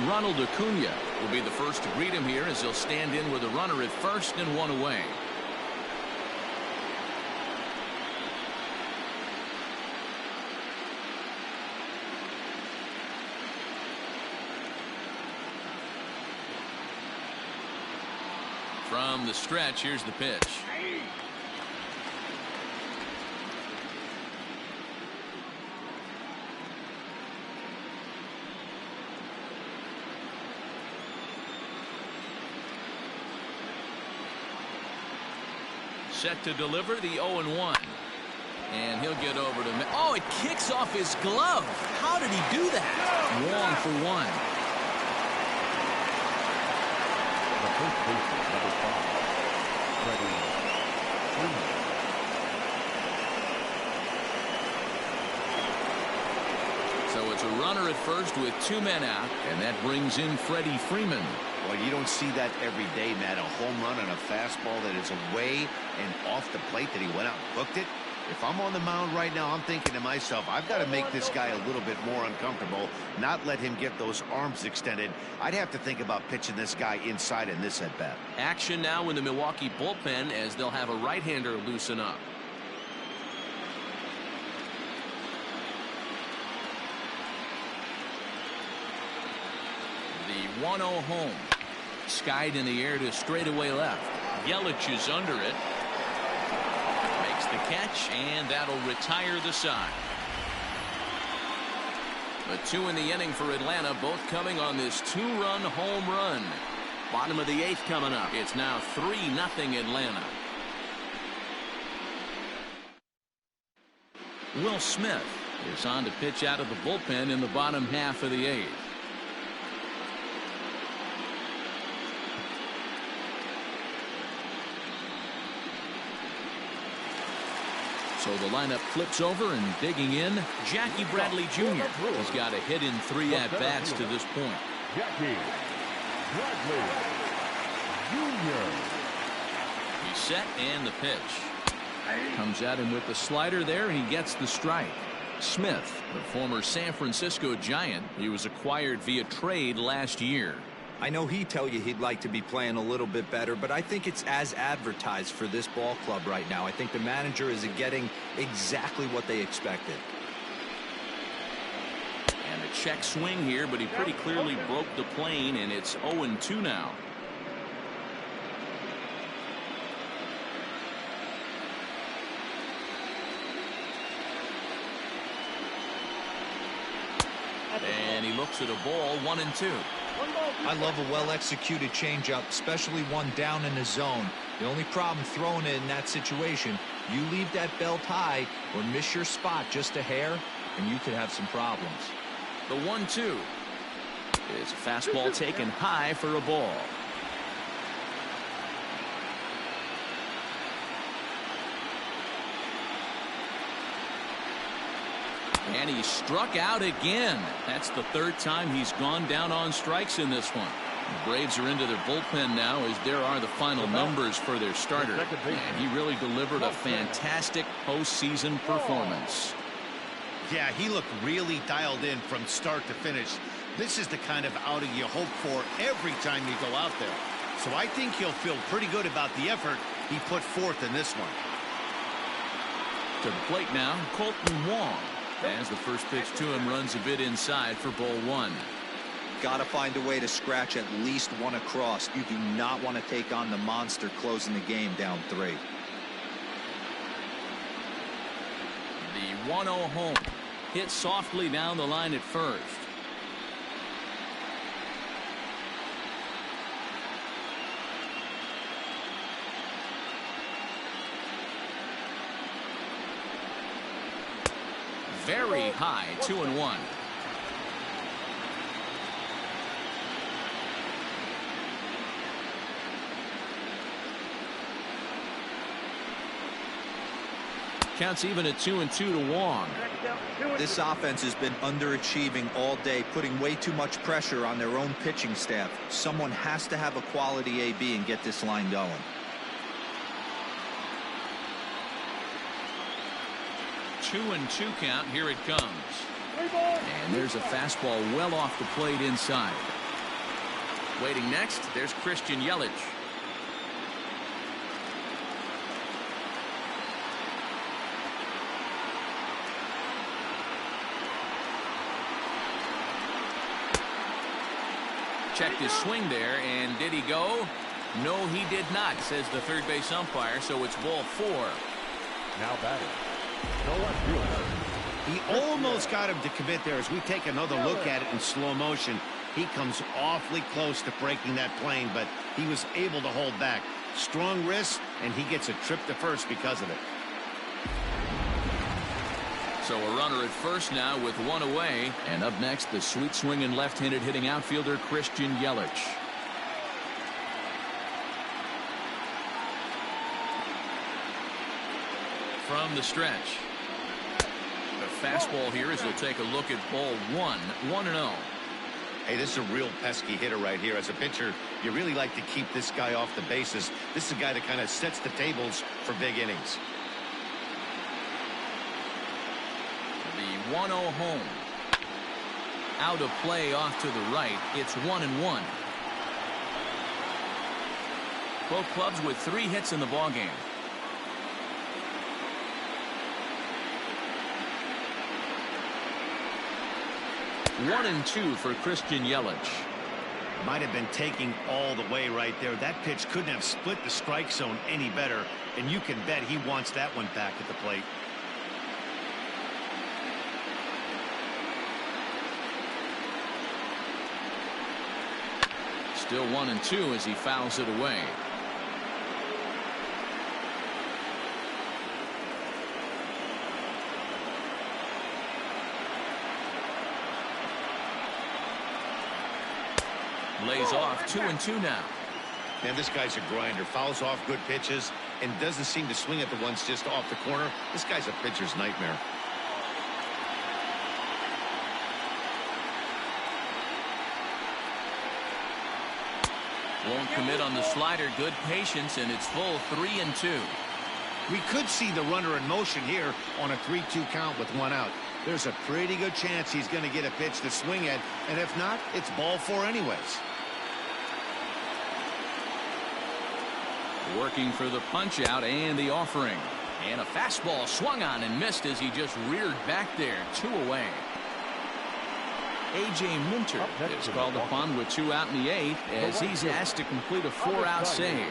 Speaker 1: Ronald Acuna will be the first to greet him here as he'll stand in with a runner at first and one away. From the stretch, here's the pitch. Set to deliver the 0-1. And he'll get over to... Oh, it kicks off his glove. How did he do that? Wong for one.
Speaker 3: The first baseman, number 5, Freddie Freeman.
Speaker 1: So it's a runner at first with 2 men out, and that brings in Freddie Freeman.
Speaker 5: Well, you don't see that every day, Matt. A home run on a fastball that is away and off the plate that he went out and hooked it. If I'm on the mound right now, I'm thinking to myself, I've got to make this guy a little bit more uncomfortable, not let him get those arms extended. I'd have to think about pitching this guy inside in this at-bat.
Speaker 1: Action now in the Milwaukee bullpen as they'll have a right-hander loosen up. The 1-0 home. Skied in the air to straightaway left. Yelich is under it. Makes the catch, and that'll retire the side. The 2 in the inning for Atlanta, both coming on this 2-run home run. Bottom of the 8th coming up. It's now 3-0 Atlanta. Will Smith is on to pitch out of the bullpen in the bottom half of the 8th. So the lineup flips over, and digging in, Jackie Bradley Jr. He's got a hit in 3 at-bats to this point.
Speaker 3: Jackie Bradley Jr.
Speaker 1: He's set, and the pitch. Comes at him with the slider there, and he gets the strike. Smith, the former San Francisco Giant, he was acquired via trade last year.
Speaker 4: I know he'd tell you he'd like to be playing a little bit better, but I think it's as advertised for this ball club right now. I think the manager is getting exactly what they expected.
Speaker 1: And a check swing here, but he pretty clearly broke the plane, and it's 0-2 now. And he looks at a ball, 1-2.
Speaker 4: I love a well-executed changeup, especially one down in the zone. The only problem throwing it in that situation, you leave that belt high or miss your spot just a hair, and you could have some problems.
Speaker 1: The 1-2 is a fastball taken high for a ball. And he struck out again. That's the 3rd time he's gone down on strikes in this one. The Braves are into their bullpen now as there are the final numbers for their starter. And he really delivered a fantastic postseason performance.
Speaker 2: Yeah, he looked really dialed in from start to finish. This is the kind of outing you hope for every time you go out there. So I think he'll feel pretty good about the effort he put forth in this one.
Speaker 1: To the plate now, Colton Wong. As the first pitch to him runs a bit inside for ball 1.
Speaker 4: Got to find a way to scratch at least one across. You do not want to take on the monster closing the game down 3.
Speaker 1: The 1-0 home. Hit softly down the line at first. Very high, 2-1. Counts even at 2-2 to Wong.
Speaker 4: This offense has been underachieving all day, putting way too much pressure on their own pitching staff. Someone has to have a quality AB and get this line going.
Speaker 1: Two and two count. Here it comes. And there's a fastball well off the plate inside. Waiting next, there's Christian Yelich. Checked his swing there, and did he go? No, he did not, says the third base umpire, so it's ball 4.
Speaker 3: Now batting. No left fielder.
Speaker 2: He almost got him to commit there. As we take another look at it in slow motion, he comes awfully close to breaking that plane, but he was able to hold back. Strong wrist, and he gets a trip to first because of it.
Speaker 1: So a runner at first now with one away. And up next, the sweet swinging left-handed hitting outfielder Christian Yelich. From the stretch. The fastball here as he'll take a look at ball 1. 1-0.
Speaker 2: Hey, this is a real pesky hitter right here. As a pitcher, you really like to keep this guy off the bases. This is a guy that kind of sets the tables for big innings. The 1-0 home. Out of play off to the right. It's 1-1. Both clubs with 3 hits in the ballgame. One and 2 for Christian Yelich. Might have been taking all the way right there. That pitch couldn't have split the strike zone any better, and you can bet he wants that one back at the plate.
Speaker 1: Still 1 and 2 as he fouls it away. Lays off 2 and 2 now.
Speaker 2: Man, this guy's a grinder. Fouls off good pitches and doesn't seem to swing at the ones just off the corner. This guy's a pitcher's nightmare.
Speaker 1: Won't commit on the slider. Good patience, and it's full 3 and 2.
Speaker 2: We could see the runner in motion here on a 3-2 count with 1 out. There's a pretty good chance he's going to get a pitch to swing at, and if not, it's ball 4 anyways.
Speaker 1: Working for the punch out and the offering. And a fastball swung on and missed as he just reared back there. 2 away. A.J. Minter is called upon with 2 out in the 8th as he's asked to complete a 4-out save.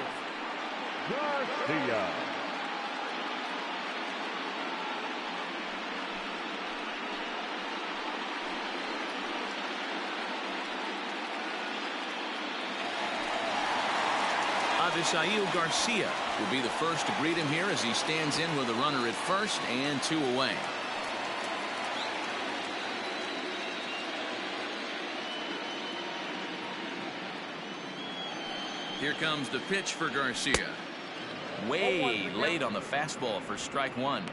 Speaker 3: Garcia.
Speaker 1: Avisail Garcia will be the first to greet him here as he stands in with a runner at first and 2 away. Here comes the pitch for Garcia. Way late on the fastball for strike 1.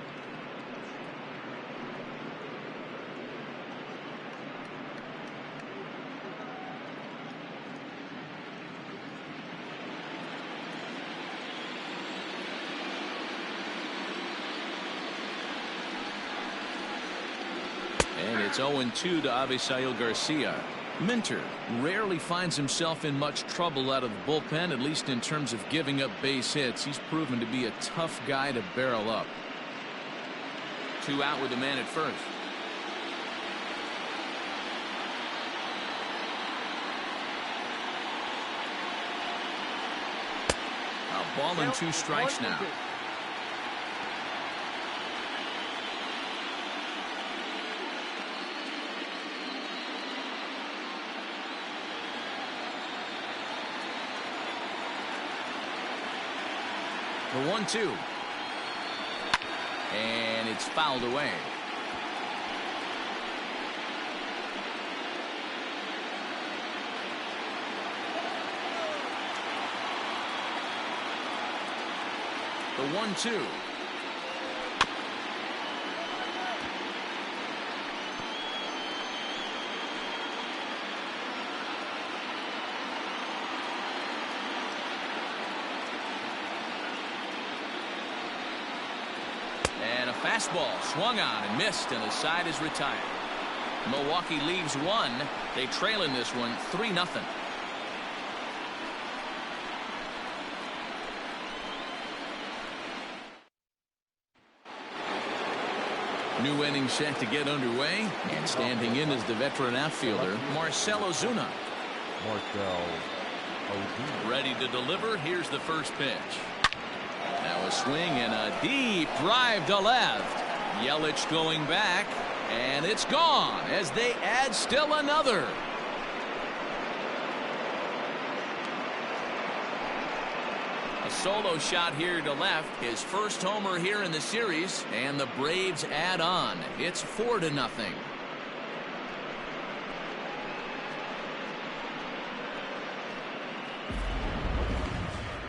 Speaker 1: And it's 0-2 to Avisail Garcia. Minter rarely finds himself in much trouble out of the bullpen, at least in terms of giving up base hits. He's proven to be a tough guy to barrel up. 2 out with a man at first. A ball and 2 strikes now. The 1-2. And it's fouled away. The 1-2. Fastball swung on and missed, and the side is retired. Milwaukee leaves one. They trail in this one 3-0. New inning set to get underway, and standing in is the veteran outfielder Marcell Ozuna. Ready to deliver. Here's the first pitch. Now a swing and a deep drive to left. Yelich going back, and it's gone as they add still another. A solo shot here to left. His first homer here in the series, and the Braves add on. It's 4-0.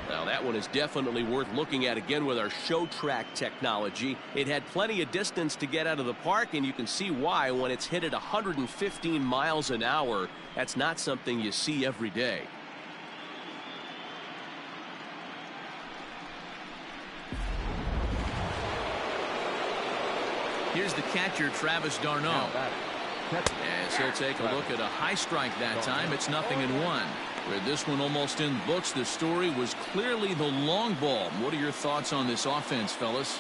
Speaker 9: Now that one is definitely worth looking at again with our show track technology. It had plenty of distance to get out of the park, and you can see why when it's hit at 115 miles an hour. That's not something you see every day.
Speaker 1: Here's the catcher, Travis d'Arnaud. As he'll take a look at a high strike that time. It's 0-1. With this one almost in the books, the story was clearly the long ball. What are your thoughts on this offense, fellas?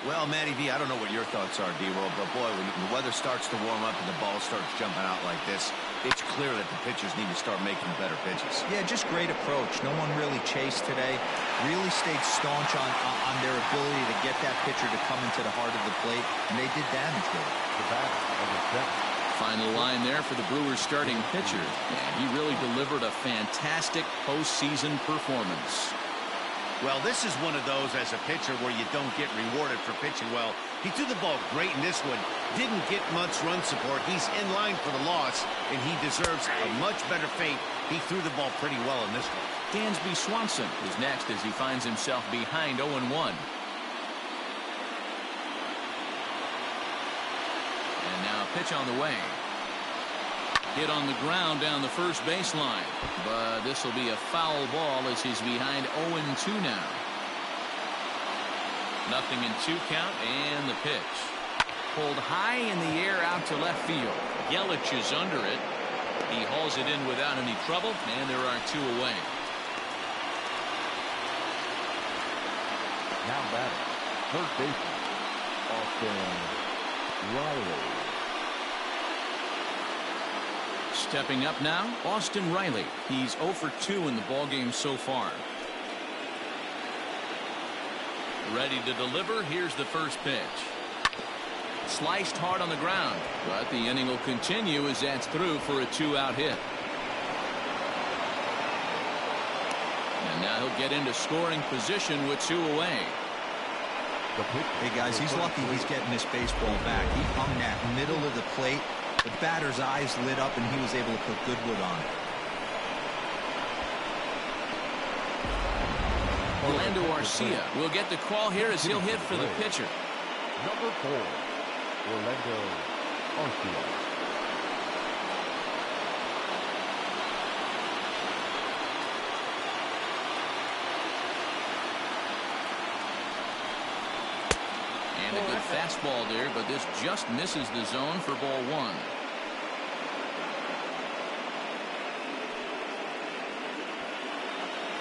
Speaker 5: Well, Matty V, I don't know what your thoughts are, D-Roll, but boy, when the weather starts to warm up and the ball starts jumping out like this, it's clear that the pitchers need to start making better pitches.
Speaker 4: Yeah, just great approach. No one really chased today. Really stayed staunch on their ability to get that pitcher to come into the heart of the plate, and they did damage with it.
Speaker 1: Final line there for the Brewers starting pitcher, and he really delivered a fantastic postseason performance.
Speaker 2: Well, this is one of those as a pitcher where you don't get rewarded for pitching well. He threw the ball great in this one. Didn't get much run support. He's in line for the loss, and he deserves a much better fate. He threw the ball pretty well in this one.
Speaker 1: Dansby Swanson is next as he finds himself behind 0-1. And now a pitch on the way. Hit on the ground down the first baseline, but this will be a foul ball as he's behind 0-2 now. 0-2 count, and the pitch. Pulled high in the air out to left field. Yelich is under it. He hauls it in without any trouble, and there are 2 away.
Speaker 3: Now batting, third baseman, Austin Riley.
Speaker 1: Stepping up now, Austin Riley. He's 0 for 2 in the ballgame so far. Ready to deliver. Here's the first pitch. Sliced hard on the ground, but the inning will continue as that's through for a 2-out hit. And now he'll get into scoring position with 2 away.
Speaker 4: Hey guys, he's lucky he's getting this baseball back. He hung that middle of the plate. The batter's eyes lit up, and he was able to put good wood on it.
Speaker 1: Orlando Arcia will get the call here as he'll hit for the pitcher.
Speaker 3: Number 4, Orlando Arcia.
Speaker 1: And a good fastball there, but this just misses the zone for ball 1.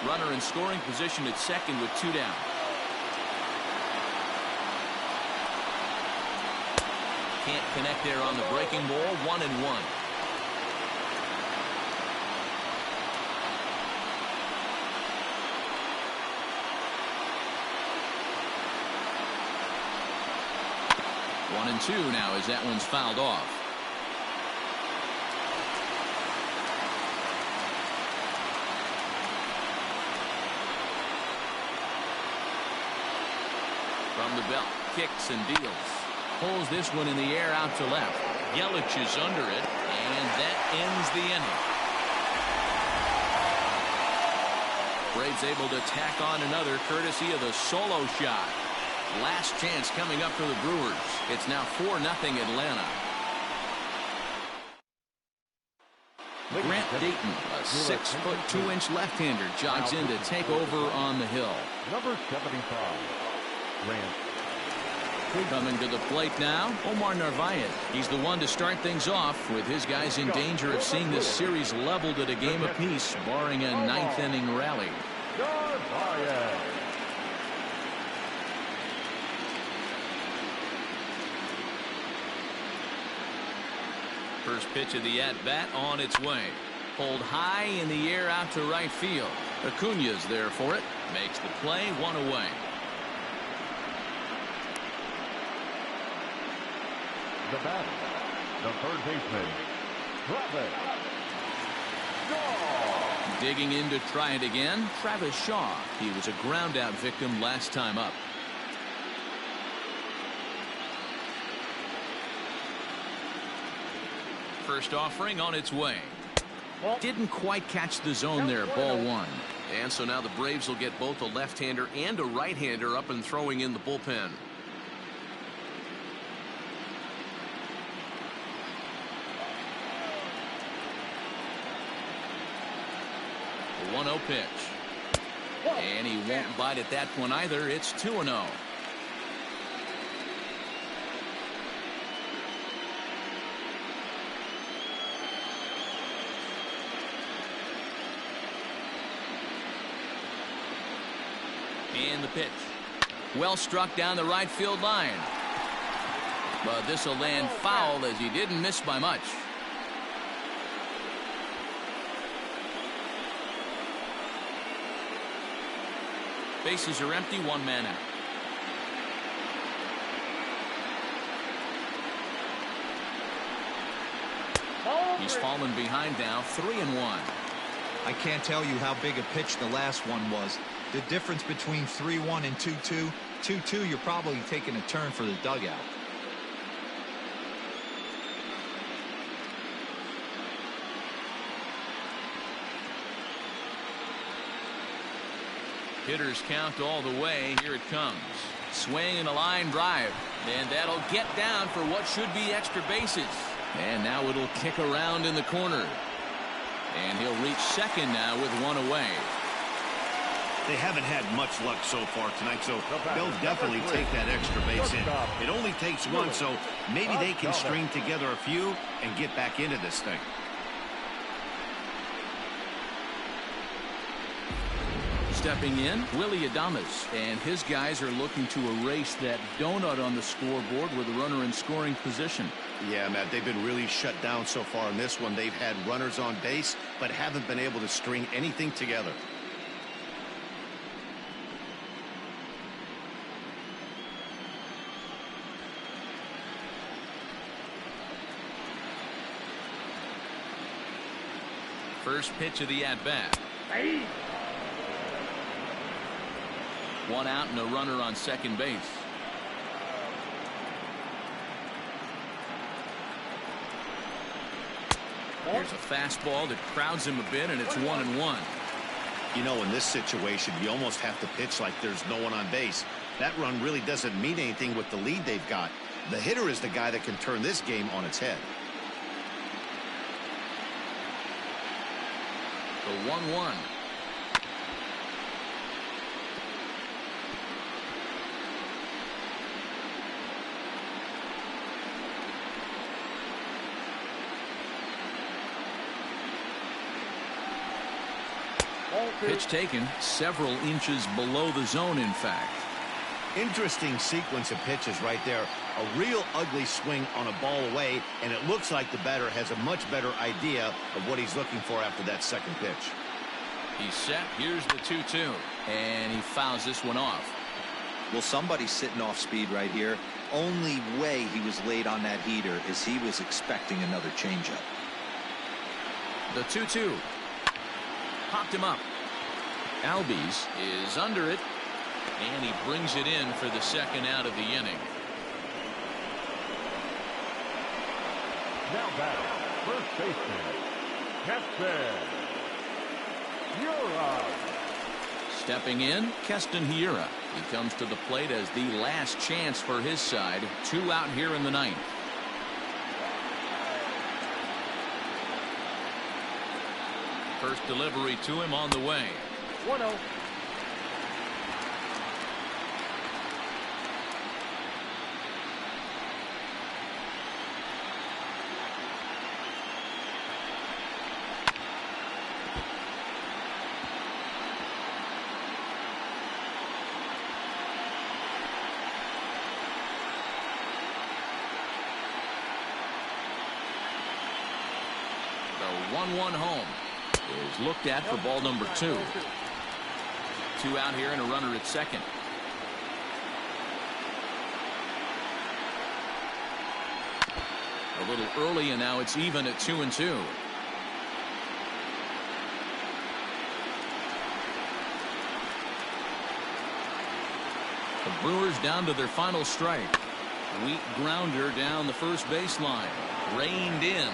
Speaker 1: Runner in scoring position at second with 2 down. Can't connect there on the breaking ball. 1-1. One and 2 now as that one's fouled off. From the belt, kicks and deals. Pulls this one in the air out to left. Yelich is under it, and that ends the inning. Braves able to tack on another courtesy of the solo shot. Last chance coming up for the Brewers. It's now 4-0 Atlanta. Grant Dayton, a 6-foot 2-inch left-hander, jogs in to take over on the hill.
Speaker 3: Number 75, Grant
Speaker 1: Coming to the plate now, Omar Narvaez. He's the one to start things off with his guys in danger of seeing this series leveled at a game apiece, barring a ninth-inning rally.
Speaker 3: Narvaez.
Speaker 1: First pitch of the at-bat on its way. Pulled high in the air out to right field. Acuna's there for it. Makes the play, one away.
Speaker 3: The batter, the third baseman, Travis Shaw.
Speaker 1: Digging in to try it again, Travis Shaw. He was a ground-out victim last time up. First offering on its way. Didn't quite catch the zone there. Ball one.
Speaker 9: And so now the Braves will get both a left-hander and a right-hander up and throwing in the bullpen.
Speaker 1: The 1-0 pitch. And he won't bite at that one either. It's 2-0. And the pitch. Well struck down the right field line. But this will land foul as he didn't miss by much. Bases are empty, one man out. He's fallen behind now, 3-1.
Speaker 4: I can't tell you how big a pitch the last one was. The difference between 3-1 and 2-2. 2-2, you're probably taking a turn for the dugout.
Speaker 1: Hitters count all the way. Here it comes. Swing and a line drive. And that'll get down for what should be extra bases. And now it'll kick around in the corner. And he'll reach second now with one away.
Speaker 2: They haven't had much luck so far tonight, so they'll definitely take that extra base in. It only takes one, so maybe they can string together a few and get back into this thing.
Speaker 1: Stepping in, Willie Adames, and his guys are looking to erase that donut on the scoreboard with a runner in scoring position.
Speaker 2: Yeah, Matt, they've been really shut down so far in this one. They've had runners on base, but haven't been able to string anything together.
Speaker 1: First pitch of the at-bat. One out and a runner on second base. Here's a fastball that crowds him a bit, and it's 1-1.
Speaker 2: You know, in this situation, you almost have to pitch like there's no one on base. That run really doesn't mean anything with the lead they've got. The hitter is the guy that can turn this game on its head.
Speaker 1: The 1-1. Pitch taken several inches below the zone, in fact.
Speaker 2: Interesting sequence of pitches right there. A real ugly swing on a ball away, and it looks like the batter has a much better idea of what he's looking for after that second pitch.
Speaker 1: He's set. Here's the 2-2. And he fouls this one off.
Speaker 4: Well, somebody's sitting off speed right here. Only way he was late on that heater is he was expecting another changeup.
Speaker 1: The 2-2. Popped him up. Albies is under it, and he brings it in for the second out of the inning.
Speaker 3: Now batting, first baseman, Keston Hiura.
Speaker 1: Stepping in, Keston Hiura. He comes to the plate as the last chance for his side. 2 out here in the ninth. First delivery to him on the way. The 1-1 home is looked at for ball number 2. 2 out here and a runner at second. A little early, and now it's even at 2-2. The Brewers down to their final strike. Weak grounder down the first baseline. Reined in.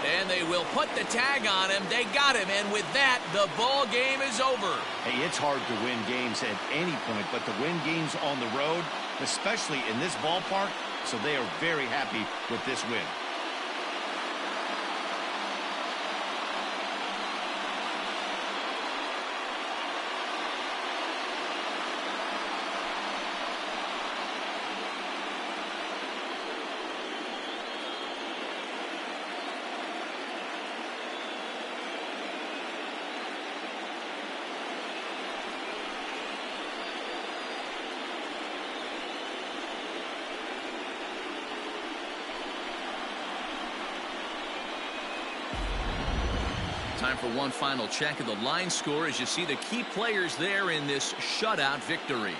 Speaker 1: And they will put the tag on him. They got him, and with that, the ball game is over.
Speaker 2: Hey, it's hard to win games at any point, but to win games on the road, especially in this ballpark, so they are very happy with this win.
Speaker 1: Time for one final check of the line score as you see the key players there in this shutout victory.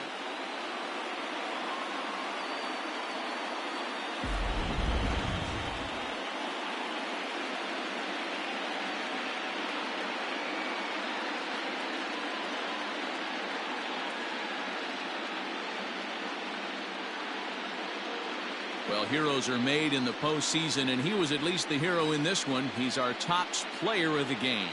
Speaker 1: Well, heroes are made in the postseason, and he was at least the hero in this one. He's our top player of the game.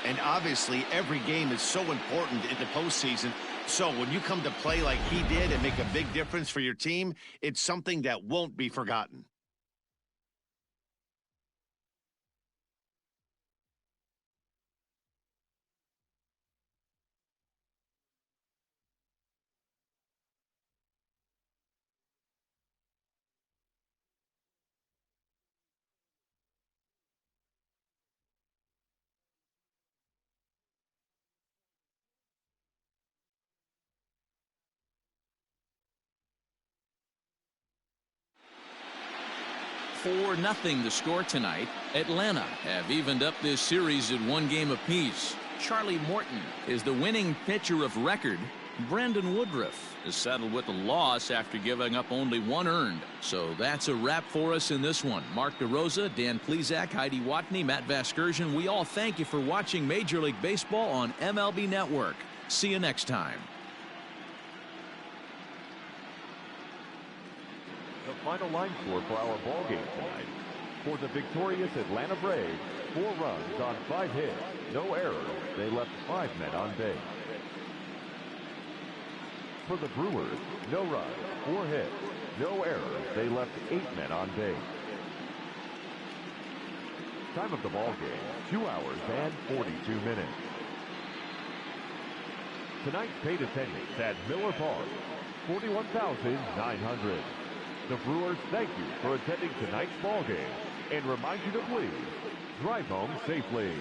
Speaker 2: And obviously, every game is so important in the postseason. So when you come to play like he did and make a big difference for your team, it's something that won't be forgotten.
Speaker 1: For 4-0 the score tonight. Atlanta have evened up this series at 1 game apiece. Charlie Morton is the winning pitcher of record. Brandon Woodruff is settled with a loss after giving up only 1 earned. So that's a wrap for us in this one. Mark DeRosa, Dan Plesac, Heidi Watney, Matt Vasgersian. We all thank you for watching Major League Baseball on MLB Network. See you next time.
Speaker 3: The final line score for our ball game tonight. For the victorious Atlanta Braves, 4 runs on 5 hits, no errors. They left 5 men on base. For the Brewers, no runs, 4 hits, no errors. They left 8 men on base. Time of the ball game, 2 hours and 42 minutes. Tonight's paid attendance at Miller Park, 41,900. The Brewers thank you for attending tonight's ball game and remind you to please drive home safely.